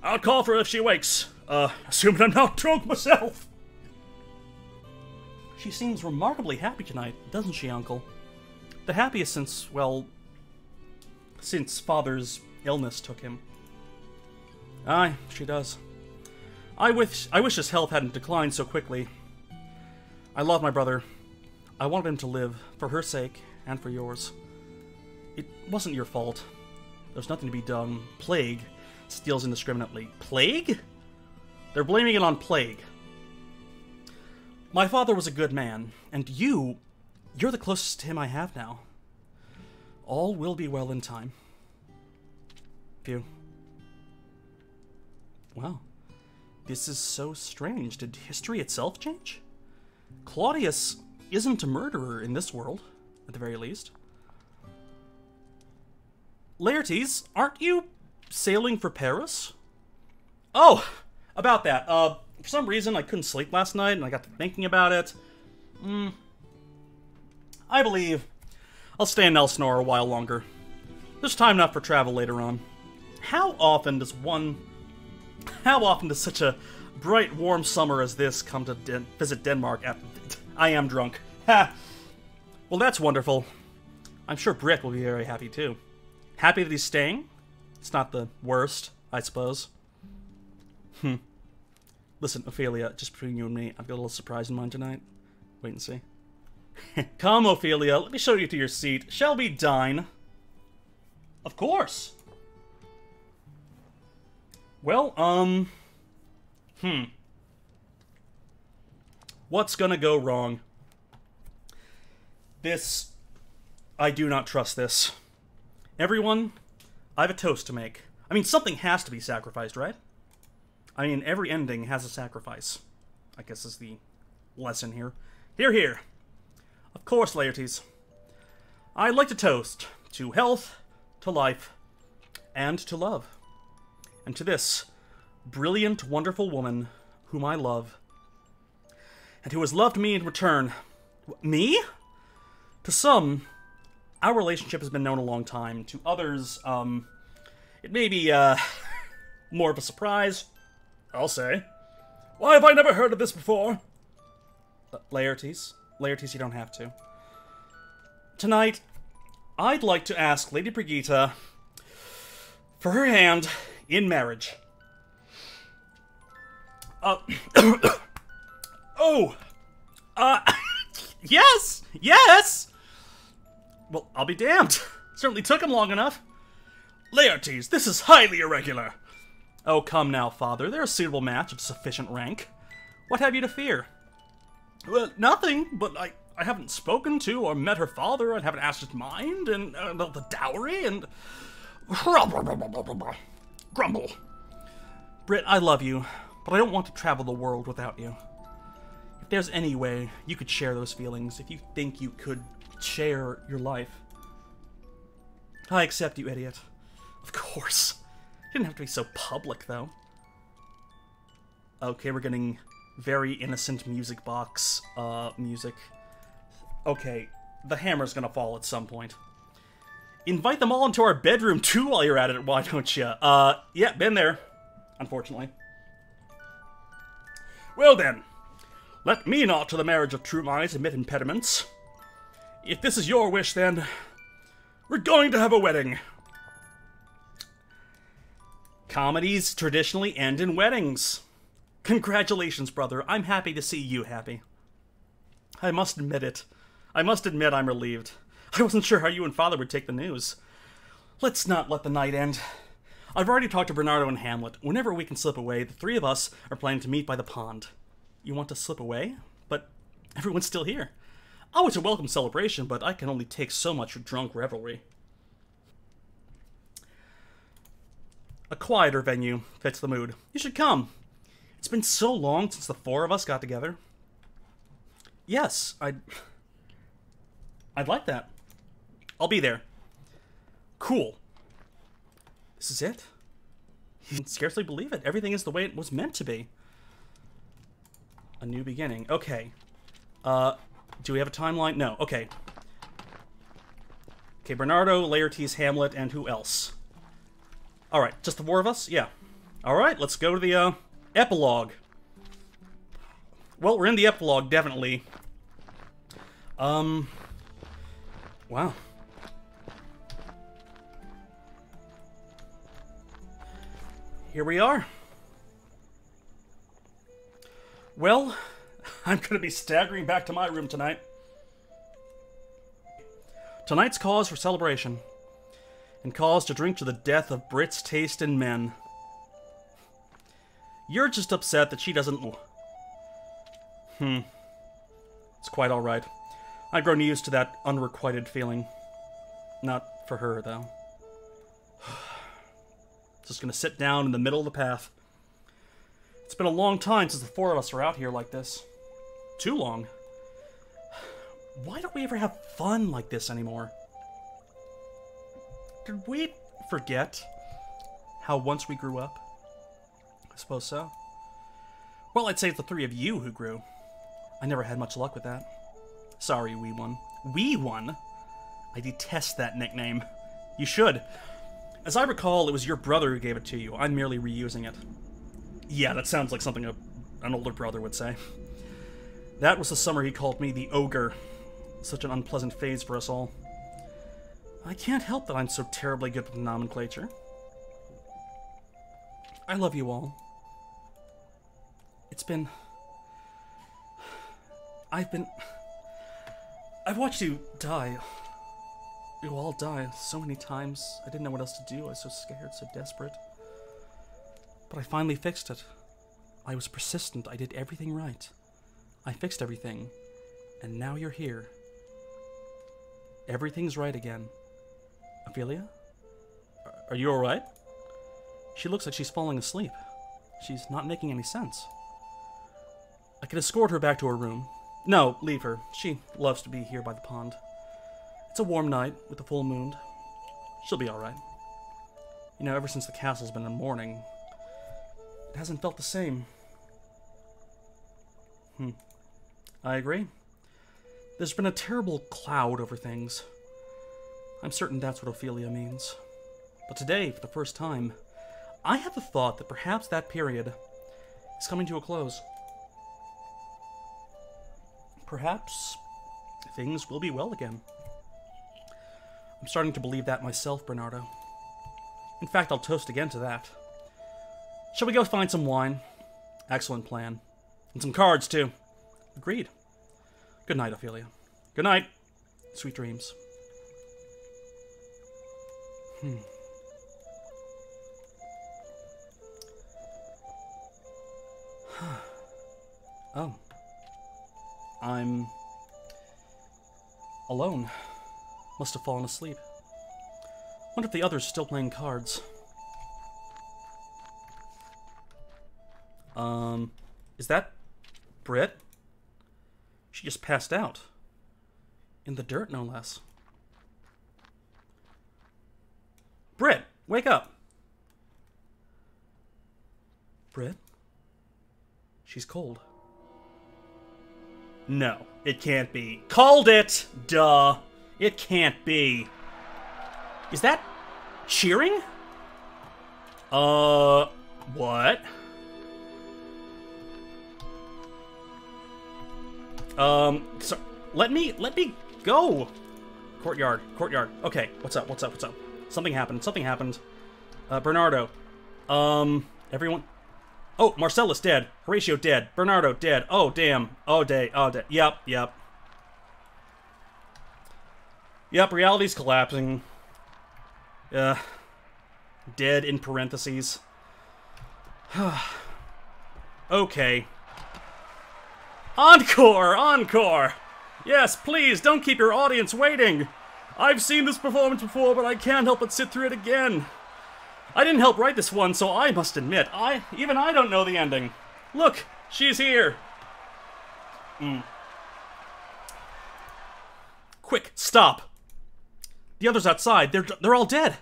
I'll call for her if she wakes. Assuming I'm not drunk myself. She seems remarkably happy tonight, doesn't she, Uncle? The happiest since, well, since Father's illness took him. Aye, she does. I wish his health hadn't declined so quickly. I love my brother. I wanted him to live, for her sake, and for yours. It wasn't your fault. There's nothing to be done. Plague steals indiscriminately. Plague? They're blaming it on plague. My father was a good man, and you're the closest to him I have now. All will be well in time. Phew. Wow. This is so strange. Did history itself change? Claudius isn't a murderer in this world, at the very least. Laertes, aren't you sailing for Paris? Oh, about that. For some reason, I couldn't sleep last night, and I got to thinking about it. I believe I'll stay in Elsinore a while longer. There's time enough for travel later on. How often does such a bright, warm summer as this come to visit Denmark after... I am drunk. Ha! Well, that's wonderful. I'm sure Britt will be very happy, too. Happy that he's staying? It's not the worst, I suppose. Listen, Ophelia, just between you and me, I've got a little surprise in mind tonight. Wait and see. Come, Ophelia, let me show you to your seat. Shall we dine? Of course. Well, what's gonna go wrong? I do not trust this. Everyone, I have a toast to make. I mean, something has to be sacrificed, right? I mean, every ending has a sacrifice, I guess is the lesson here. Hear, hear. Of course, Laertes. I'd like to toast to health, to life, and to love. And to this brilliant, wonderful woman whom I love, and who has loved me in return. Me? To some, our relationship has been known a long time. To others, it may be, more of a surprise, I'll say. Why have I never heard of this before? Laertes, you don't have to. Tonight, I'd like to ask Lady Brigitte for her hand in marriage. Yes! Yes! Well, I'll be damned. Certainly took him long enough. Laertes, this is highly irregular. Oh, come now, father. They're a suitable match of sufficient rank. What have you to fear? Well, nothing, but I haven't spoken to or met her father, and haven't asked his mind, and about the dowry, and... Grumble. Britt, I love you, but I don't want to travel the world without you. If there's any way you could share those feelings, if you think you could share your life... I accept you, idiot. Of course. You didn't have to be so public, though. Okay, we're getting very innocent music box, music. Okay, the hammer's gonna fall at some point. Invite them all into our bedroom too while you're at it, why don't you? Yeah, been there, unfortunately. Well then, let me not to the marriage of true minds admit impediments. If this is your wish, then we're going to have a wedding. Comedies traditionally end in weddings. Congratulations, brother. I'm happy to see you happy. I must admit it. I must admit I'm relieved. I wasn't sure how you and Father would take the news. Let's not let the night end. I've already talked to Bernardo and Hamlet. Whenever we can slip away, the three of us are planning to meet by the pond. You want to slip away? But everyone's still here. Oh, it's a welcome celebration, but I can only take so much drunk revelry. A quieter venue fits the mood. You should come. It's been so long since the four of us got together. Yes, I'd like that. I'll be there. Cool. This is it? You can scarcely believe it. Everything is the way it was meant to be. A new beginning. Okay. Do we have a timeline? No. Okay. Okay, Bernardo, Laertes, Hamlet, and who else? Alright, just the four of us? Yeah. Alright, let's go to the, epilogue. Well, we're in the epilogue, definitely. Wow. Here we are. Well, I'm gonna be staggering back to my room tonight. Tonight's cause for celebration. And cause to drink to the death of Brit's taste in men. You're just upset that she doesn't... It's quite alright. I've grown used to that unrequited feeling. Not for her, though. Just gonna sit down in the middle of the path. It's been a long time since the four of us are out here like this. Too long. Why don't we ever have fun like this anymore? Did we forget how once we grew up? I suppose so. Well, I'd say it's the three of you who grew. I never had much luck with that. Sorry, Wee One. Wee One? I detest that nickname. You should. As I recall, it was your brother who gave it to you. I'm merely reusing it. Yeah, that sounds like something an older brother would say. That was the summer he called me the Ogre. Such an unpleasant phase for us all. I can't help that I'm so terribly good with nomenclature. I love you all. It's been... I've watched you die. You all die so many times. I didn't know what else to do. I was so scared, so desperate. But I finally fixed it. I was persistent. I did everything right. I fixed everything. And now you're here. Everything's right again. Ophelia? Are you alright? She looks like she's falling asleep. She's not making any sense. I can escort her back to her room. No, leave her. She loves to be here by the pond. It's a warm night with a full moon. She'll be alright. You know, ever since the castle's been in mourning, it hasn't felt the same. I agree. There's been a terrible cloud over things. I'm certain that's what Ophelia means. But today, for the first time, I have the thought that perhaps that period is coming to a close. Perhaps things will be well again. I'm starting to believe that myself, Bernardo. In fact, I'll toast again to that. Shall we go find some wine? Excellent plan. And some cards, too. Agreed. Good night, Ophelia. Good night. Sweet dreams. Oh. I'm alone. Must have fallen asleep. Wonder if the others are still playing cards. Is that Brit? She just passed out. In the dirt, no less. Brit, wake up! Brit? She's cold. No, it can't be. Called it! Duh. It can't be. Is that cheering? What? So, let me go. Courtyard. Okay, what's up? Something happened. Bernardo. Everyone. Oh, Marcella's dead. Horatio dead. Bernardo dead. Oh, damn. Oh, day. Yep. Yep, reality's collapsing. Dead in parentheses. Okay. Encore! Yes, please, don't keep your audience waiting. I've seen this performance before, but I can't help but sit through it again. I didn't help write this one, so I must admit, even I don't know the ending. Look, she's here. Quick, stop. The others outside, they're all dead.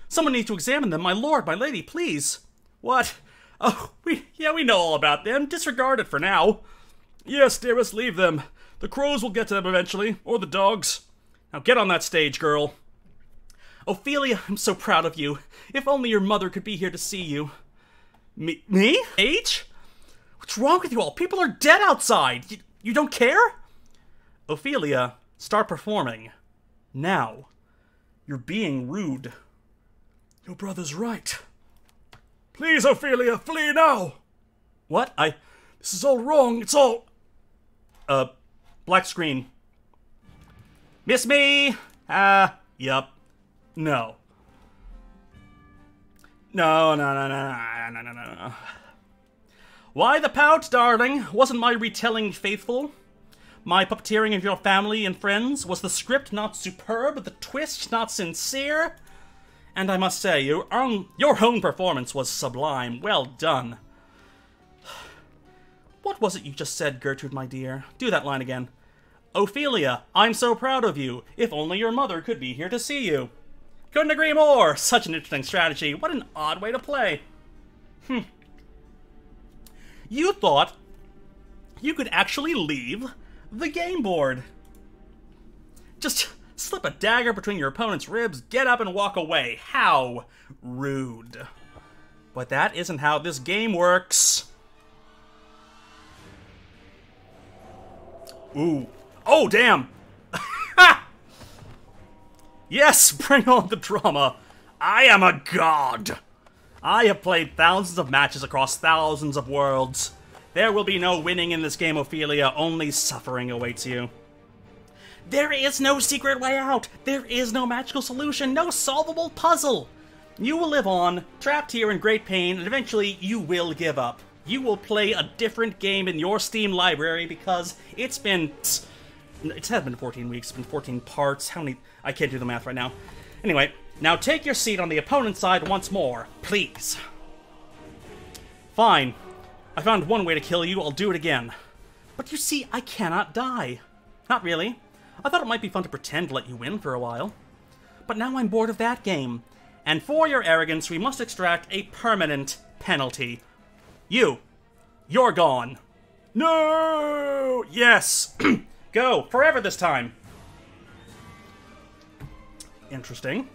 Someone needs to examine them, my lord, my lady, please. What? Oh, we know all about them. Disregard it for now. Yes, dearest, leave them. The crows will get to them eventually, or the dogs. Now get on that stage, girl. Ophelia, I'm so proud of you. If only your mother could be here to see you. Me? H? What's wrong with you all? People are dead outside. You don't care? Ophelia, start performing. Now. You're being rude. Your brother's right. Please, Ophelia, flee now! What? This is all wrong. It's all... black screen. Miss me? Yup. No. No. Why the pout, darling? Wasn't my retelling faithful? My puppeteering of your family and friends? Was the script not superb? The twist not sincere? And I must say, your own performance was sublime. Well done. What was it you just said, Gertrude, my dear? Do that line again. Ophelia, I'm so proud of you. If only your mother could be here to see you. Couldn't agree more. Such an interesting strategy. What an odd way to play. You thought you could actually leave the game board. Just slip a dagger between your opponent's ribs, get up and walk away. How rude. But that isn't how this game works. Ooh. Oh, damn. Yes, bring on the drama. I am a god. I have played thousands of matches across thousands of worlds. There will be no winning in this game, Ophelia. Only suffering awaits you. There is no secret way out. There is no magical solution. No solvable puzzle. You will live on, trapped here in great pain, and eventually you will give up. You will play a different game in your Steam library because it's had been 14 weeks, it's been 14 parts. How many? I can't do the math right now. Anyway, now take your seat on the opponent's side once more, please. Fine. I found one way to kill you, I'll do it again. But you see, I cannot die. Not really. I thought it might be fun to pretend to let you win for a while. But now I'm bored of that game. And for your arrogance, we must extract a permanent penalty. You're gone. No! Yes! Go! Forever this time! Interesting.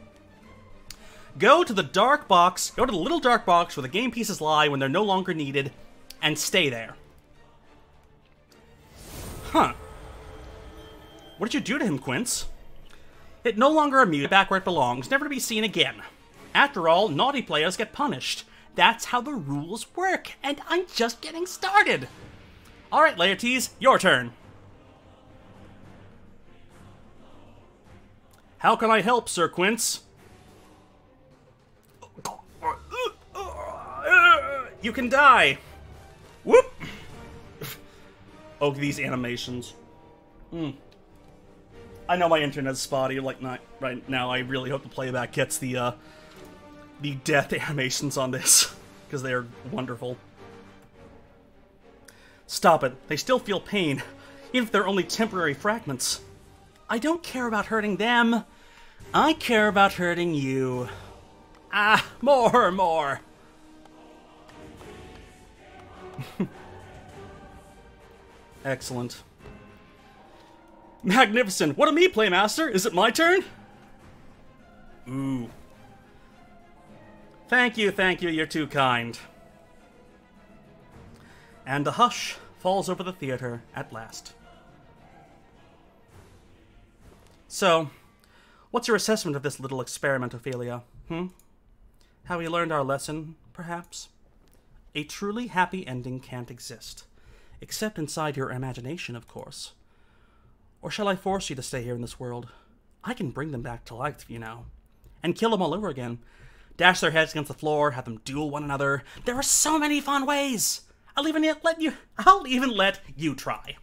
Go to the dark box, go to the little dark box where the game pieces lie when they're no longer needed, and stay there. Huh. What did you do to him, Quince? It no longer amused, back where it belongs, never to be seen again. After all, naughty players get punished. That's how the rules work, and I'm just getting started. Alright, Laertes, your turn. How can I help, Sir Quince? You can die. Whoop! Oh, these animations. I know my internet's spotty, like not right now. I really hope the playback gets the death animations on this, because they are wonderful. Stop it. They still feel pain, even if they're only temporary fragments. I don't care about hurting them. I care about hurting you. Ah, more. Excellent. Magnificent. What a me, Playmaster. Is it my turn? Ooh. Thank you, you're too kind. And a hush falls over the theater at last. So, what's your assessment of this little experiment, Ophelia? Have we learned our lesson, perhaps? A truly happy ending can't exist. Except inside your imagination, of course. Or shall I force you to stay here in this world? I can bring them back to life, you know. And kill them all over again. Dash their heads against the floor, have them duel one another. There are so many fun ways! I'll even let you try.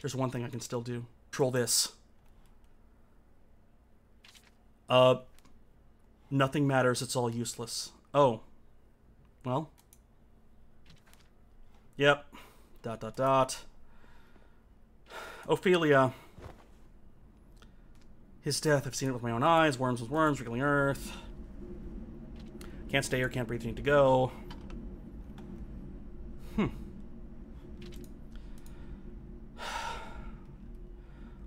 There's one thing I can still do. Control this. Nothing matters, it's all useless. Oh. Well. Yep. ... Ophelia. His death, I've seen it with my own eyes. Worms with worms, wriggling earth. Can't stay here, can't breathe, need to go.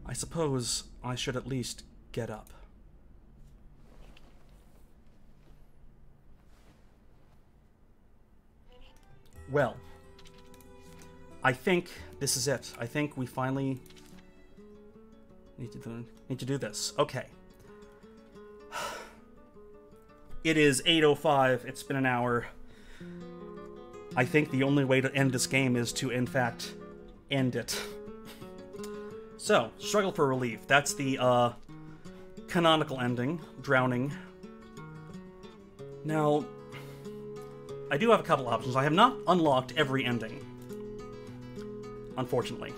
I suppose I should at least get up. Well, I think this is it. I think we finally need to do this. Okay. It is 8:05. It's been an hour. I think the only way to end this game is to, in fact, end it. So, struggle for relief. That's the, canonical ending. Drowning. Now, I do have a couple options. I have not unlocked every ending, unfortunately.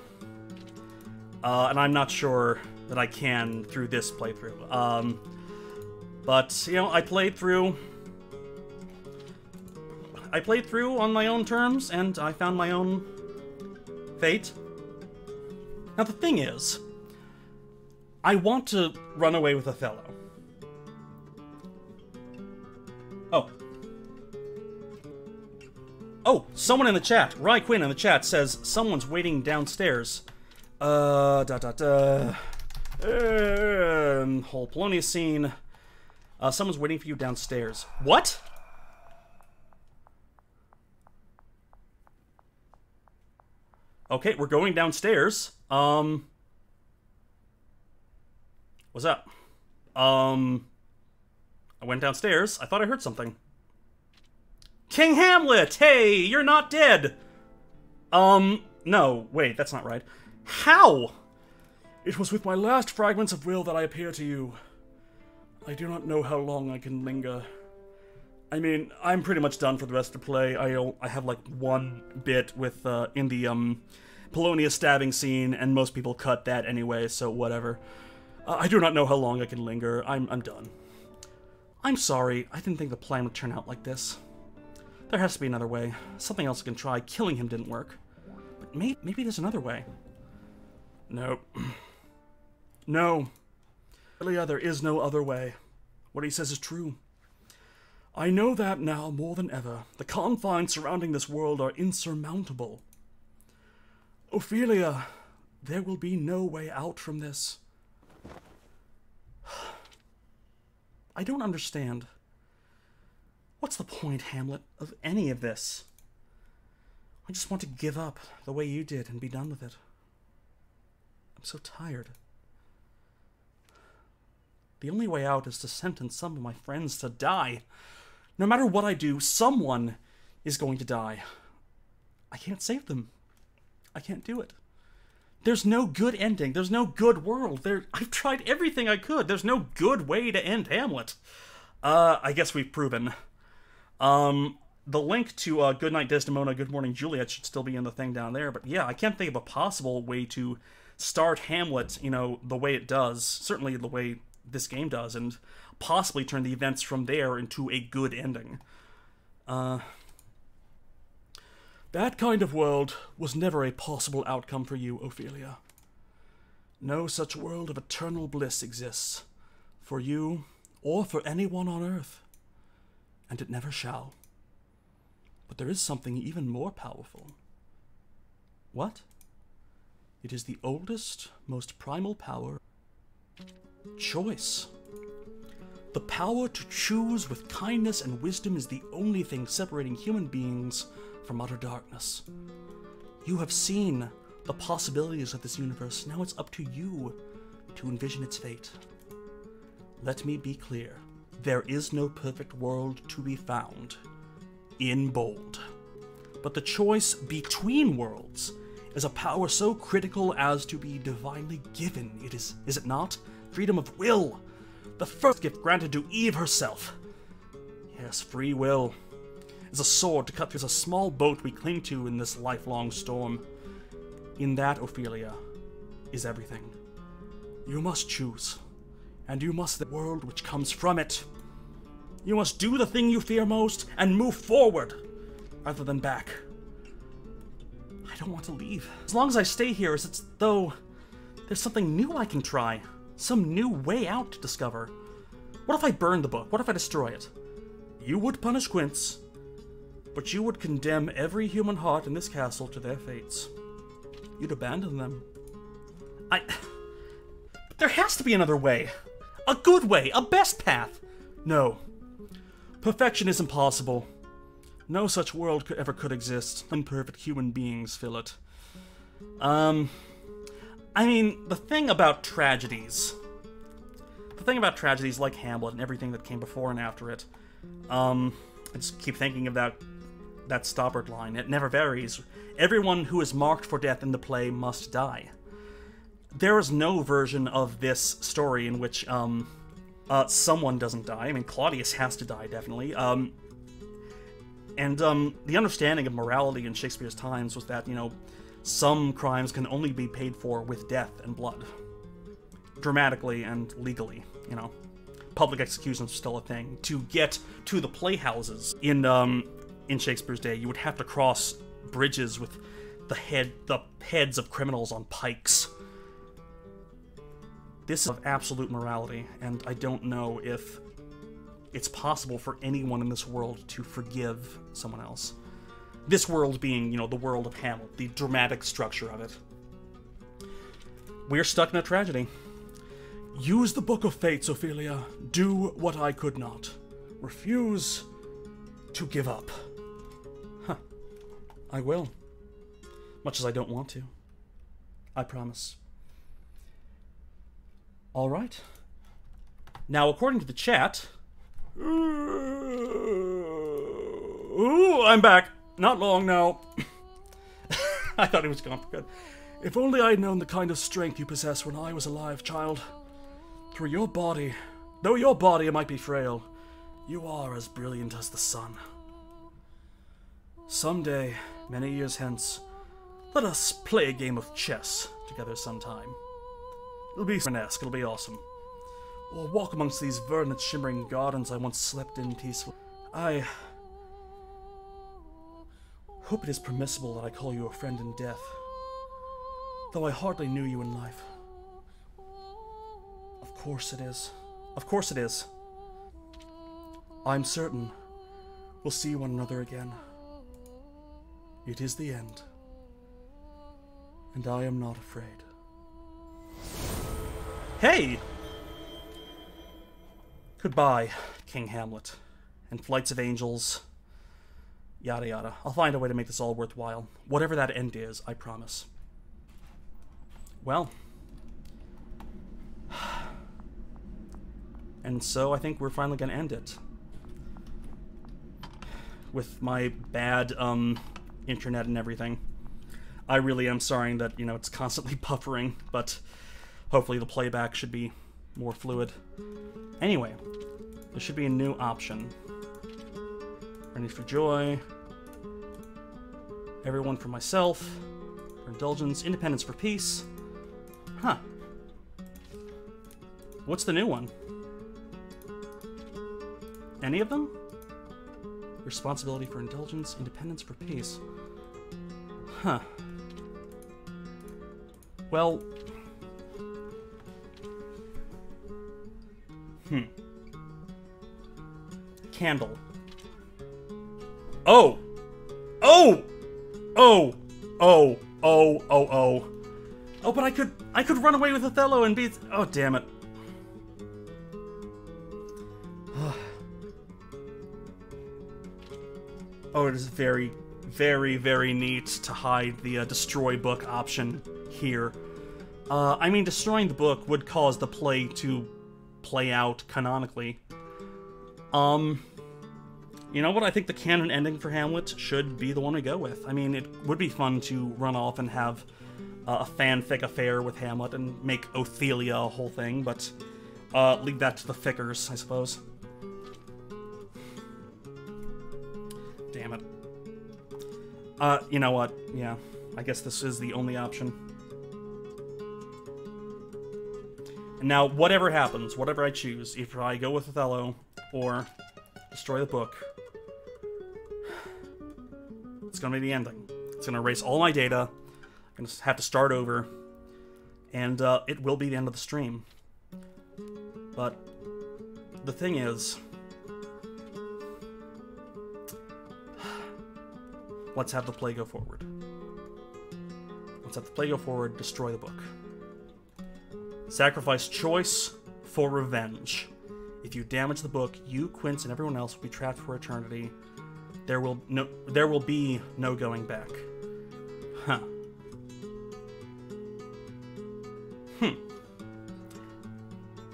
And I'm not sure that I can through this playthrough. But, you know, I played through on my own terms, and I found my own fate. Now, the thing is, I want to run away with Othello. Oh. Oh, someone in the chat, Rye Quinn in the chat says someone's waiting downstairs. Whole Polonius scene. Someone's waiting for you downstairs. What? Okay, we're going downstairs. What's up? I went downstairs. I thought I heard something. King Hamlet! Hey, you're not dead! No, wait, that's not right. How?
It was with my last fragments of will that I appear to you. I do not know how long I can linger. I mean, I'm pretty much done for the rest of the play. I have like one bit with, in the, Polonius stabbing scene, and most people cut that anyway, so whatever. I do not know how long I can linger. I'm done. I'm sorry. I didn't think the plan would turn out like this. There has to be another way. Something else I can try. Killing him didn't work. But maybe there's another way. No. No. Really, there is no other way. What he says is true. I know that now more than ever. The confines surrounding this world are insurmountable. Ophelia, there will be no way out from this. I don't understand. What's the point, Hamlet, of any of this? I just want to give up the way you did and be done with it. I'm so tired. The only way out is to sentence some of my friends to die. No matter what I do, someone is going to die. I can't save them. I can't do it. There's no good ending. There's no good world. I've tried everything I could. There's no good way to end Hamlet. I guess we've proven. The link to Goodnight Desdemona, Good Morning Juliet should still be in the thing down there. But yeah, I can't think of a possible way to start Hamlet, you know, the way it does. Certainly the way this game does, and possibly turn the events from there into a good ending. That kind of world was never a possible outcome for you, Ophelia. No such world of eternal bliss exists for you or for anyone on Earth, and it never shall. But there is something even more powerful. What? It is the oldest, most primal power. Choice. The power to choose with kindness and wisdom is the only thing separating human beings from utter darkness. You have seen the possibilities of this universe. Now it's up to you to envision its fate. Let me be clear. There is no perfect world to be found, in bold. But the choice between worlds is a power so critical as to be divinely given. It is it not? Freedom of will. The first gift granted to Eve herself. Yes, free will is a sword to cut through a small boat we cling to in this lifelong storm. In that, Ophelia, is everything. You must choose, and you must the world which comes from it. You must do the thing you fear most and move forward, rather than back. I don't want to leave. As long as I stay here, it's as though there's something new I can try. Some new way out to discover. What if I burn the book? What if I destroy it? You would punish Quince, but you would condemn every human heart in this castle to their fates. You'd abandon them. But there has to be another way. A good way. A best path. No. Perfection is impossible. No such world ever could exist. Imperfect human beings fill it. I mean, the thing about tragedies like Hamlet and everything that came before and after it, I just keep thinking of that Stoppard line. It never varies. Everyone who is marked for death in the play must die. There is no version of this story in which someone doesn't die. I mean, Claudius has to die, definitely. And the understanding of morality in Shakespeare's times was that, some crimes can only be paid for with death and blood. Dramatically and legally, Public executions are still a thing. To get to the playhouses in Shakespeare's day, you would have to cross bridges with the heads of criminals on pikes. This is of absolute morality, and I don't know if it's possible for anyone in this world to forgive someone else. This world being, the world of Hamlet, the dramatic structure of it. We're stuck in a tragedy. Use the Book of Fates, Ophelia. Do what I could not. Refuse to give up. Huh. I will. Much as I don't want to. I promise. All right. Now, according to the chat... Ooh, I'm back. Not long now. I thought it was gone for good. If only I had known the kind of strength you possess when I was alive, child. Through your body, though your body might be frail, you are as brilliant as the sun. Someday, many years hence, let us play a game of chess together sometime. It'll be Romanesque, it'll be awesome. Or walk amongst these verdant shimmering gardens I once slept in peacefully. I hope it is permissible that I call you a friend in death, though I hardly knew you in life. Of course it is. Of course it is. I'm certain we'll see one another again. It is the end, and I am not afraid. Hey! Goodbye, King Hamlet, and flights of angels, yada yada. I'll find a way to make this all worthwhile. Whatever that end is, I promise. Well. And so I think we're finally gonna end it. With my bad, internet and everything. I really am sorry that, it's constantly buffering, but hopefully the playback should be more fluid. Anyway, there should be a new option. Ready for joy. Everyone for myself. For indulgence. Independence for peace. Huh. What's the new one? Any of them? Responsibility for indulgence. Independence for peace. Huh. Well... Candle. Oh! Oh! Oh! Oh! Oh! Oh!
Oh, but I could run away with Othello and be... Oh, damn it. Oh, it is very, very, very neat to hide the destroy book option here. I mean, destroying the book would cause the play to play out canonically. You know what? I think the canon ending for Hamlet should be the one to go with. I mean, it would be fun to run off and have a fanfic affair with Hamlet and make Ophelia a whole thing, but leave that to the fickers, I suppose. Damn it. You know what? Yeah, I guess this is the only option. And now, whatever happens, whatever I choose, either I go with Othello or destroy the book, it's gonna be the ending. It's gonna erase all my data. I'm gonna have to start over, and it will be the end of the stream. But the thing is, let's have the play go forward. Let's have the play go forward, destroy the book. Sacrifice choice for revenge. If you damage the book, you, Quince, and everyone else will be trapped for eternity. There will be no going back. Huh.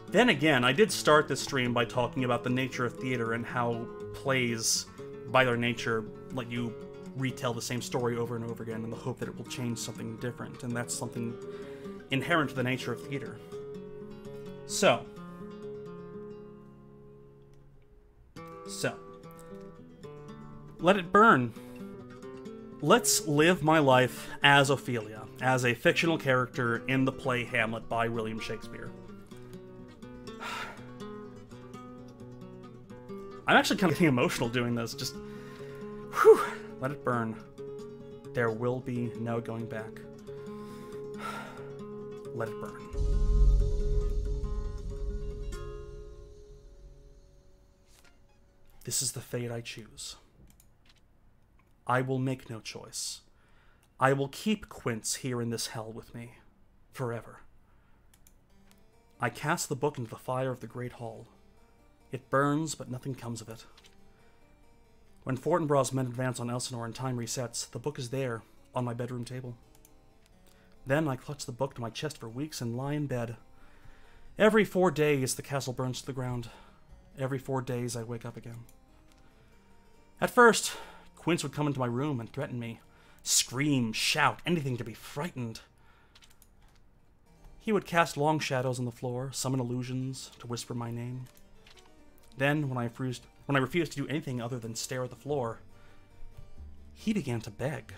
Then again, I did start this stream by talking about the nature of theater and how plays, by their nature, let you retell the same story over and over again in the hope that it will change something different, and that's something inherent to the nature of theater. So, let it burn. Let's live my life as Ophelia, as a fictional character in the play Hamlet by William Shakespeare. I'm actually kind of getting emotional doing this. Just, whew, let it burn. There will be no going back. Let it burn. This is the fate I choose. I will make no choice. I will keep Quince here in this hell with me, forever. I cast the book into the fire of the great hall. It burns, but nothing comes of it. When Fortinbras's men advance on Elsinore and time resets, the book is there, on my bedroom table. Then I clutch the book to my chest for weeks and lie in bed. Every 4 days, the castle burns to the ground. Every 4 days, I wake up again. At first, Quince would come into my room and threaten me. Scream, shout, anything to be frightened. He would cast long shadows on the floor, summon illusions to whisper my name. Then, when I refused to do anything other than stare at the floor, he began to beg.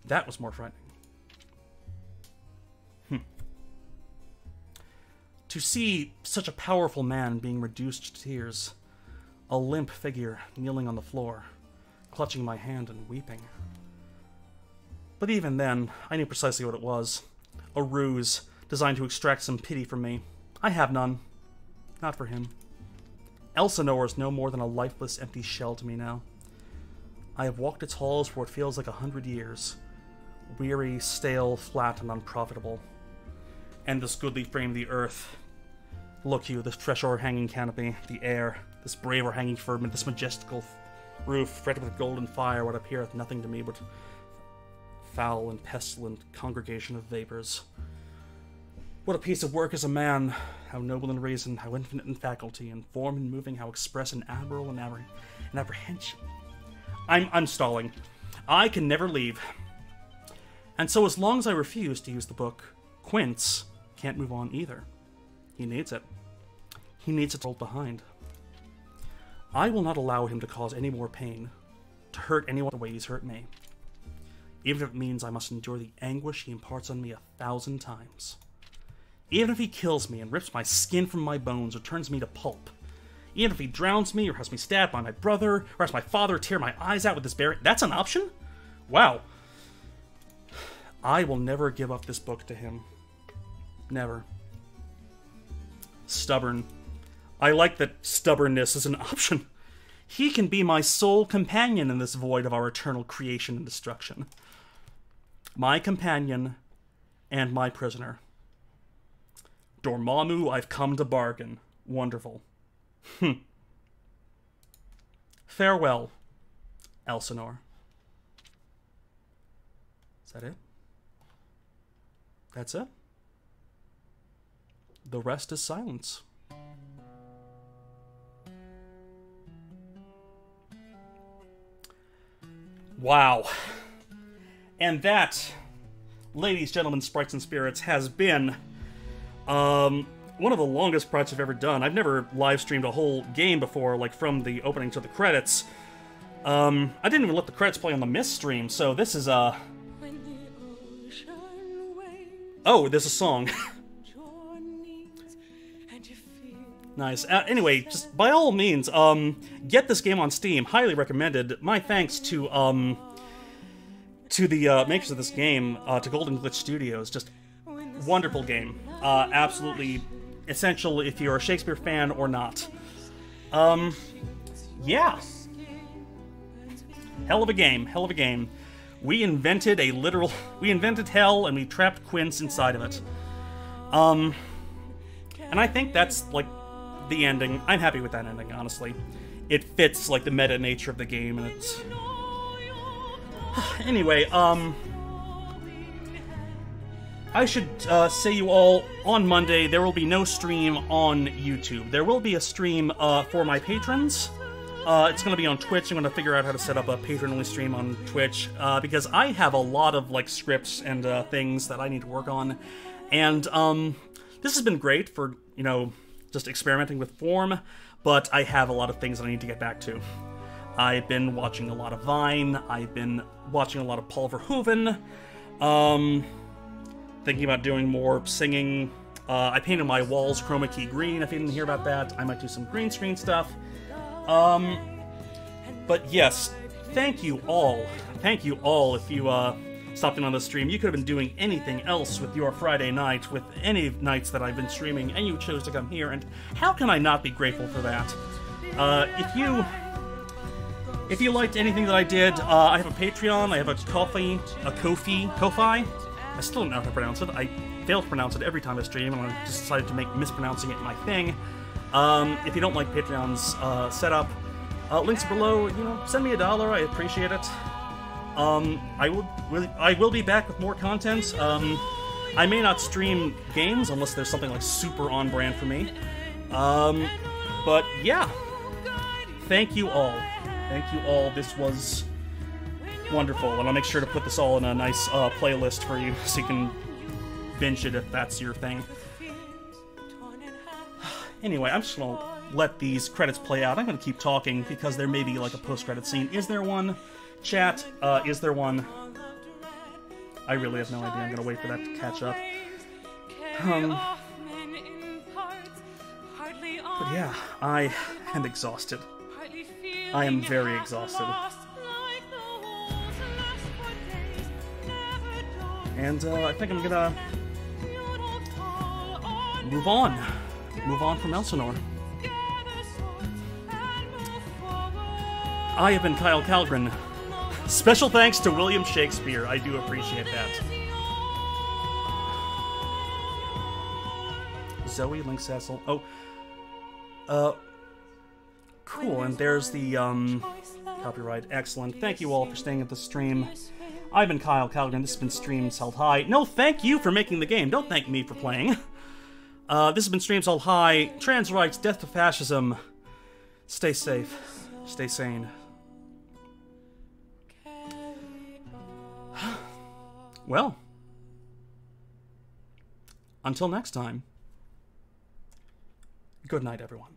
That was more frightening. To see such a powerful man being reduced to tears, a limp figure kneeling on the floor, clutching my hand and weeping. But even then, I knew precisely what it was. A ruse designed to extract some pity from me. I have none. Not for him. Elsinore is no more than a lifeless, empty shell to me now. I have walked its halls for what feels like 100 years. Weary, stale, flat, and unprofitable. And this goodly frame of the earth. Look you, this fresh o'erhanging canopy, the air, this brave o'erhanging firmament, this majestical roof, fretted with golden fire, what appeareth nothing to me but foul and pestilent congregation of vapors. What a piece of work is a man, how noble in reason, how infinite in faculty, in form and moving, how express in admirable and apprehension. I'm stalling. I can never leave. And so as long as I refuse to use the book, Quince can't move on either. He needs it. He needs it rolled behind. I will not allow him to cause any more pain, to hurt anyone the way he's hurt me. Even if it means I must endure the anguish he imparts on me 1,000 times. Even if he kills me and rips my skin from my bones or turns me to pulp. Even if he drowns me or has me stabbed by my brother or has my father tear my eyes out with his bare... That's an option? Wow. I will never give up this book to him. Never. Stubborn. I like that stubbornness is an option. He can be my sole companion in this void of our eternal creation and destruction. My companion and my prisoner. Dormammu, I've come to bargain. Wonderful. Farewell, Elsinore. Is that it? That's it? The rest is silence. Wow. And that, ladies, gentlemen, sprites and spirits, has been one of the longest projects I've ever done. I've never live streamed a whole game before, like from the opening to the credits. I didn't even let the credits play on the Mist stream, so this is oh, there's a song. Nice. Anyway, just by all means, get this game on Steam. Highly recommended. My thanks to the makers of this game, to Golden Glitch Studios. Just wonderful game. Absolutely essential if you're a Shakespeare fan or not. Yeah. Hell of a game. Hell of a game. We invented hell and we trapped Quince inside of it. And I think that's, like, the ending. I'm happy with that ending, honestly. It fits, like, the meta nature of the game, and it's... Anyway, I should say you all, on Monday, there will be no stream on YouTube. There will be a stream for my patrons. It's going to be on Twitch. I'm going to figure out how to set up a patron-only stream on Twitch, because I have a lot of, like, scripts and things that I need to work on. And this has been great for, you know, just experimenting with form, but I have a lot of things that I need to get back to. I've been watching a lot of Vine. I've been watching a lot of Paul Verhoeven. Thinking about doing more singing. I painted my walls chroma key green, if you didn't hear about that. I might do some green screen stuff. But yes, thank you all. Thank you all if you stopped in on the stream. You could have been doing anything else with your Friday night, with any nights that I've been streaming, and you chose to come here, and how can I not be grateful for that? If you liked anything that I did, I have a Patreon, I have a Ko-fi. I still don't know how to pronounce it. I fail to pronounce it every time I stream, and I just decided to make mispronouncing it my thing. If you don't like Patreon's setup, links below. You know, send me $1. I appreciate it. I will be back with more content. I may not stream games unless there's something like super on brand for me. But yeah, thank you all. Thank you all. This was wonderful, and I'll make sure to put this all in a nice playlist for you so you can binge it if that's your thing. Anyway, I'm just gonna let these credits play out. I'm gonna keep talking because there may be like a post-credit scene. Is there one? Chat, is there one? I really have no idea. I'm gonna wait for that to catch up. But yeah, I am exhausted. I am very exhausted. And I think I'm gonna move on. Move on from Elsinore. I have been Kyle Calgren. Special thanks to William Shakespeare. I do appreciate that. Zoe Link Cecil. Oh. Cool, and there's the, copyright. Excellent. Thank you all for staying at the stream. I've been Kyle Calgren. This has been Streams Held High. No, thank you for making the game. Don't thank me for playing. This has been Streams Held High. Trans rights, death to fascism. Stay safe. Stay sane. Well, until next time, good night, everyone.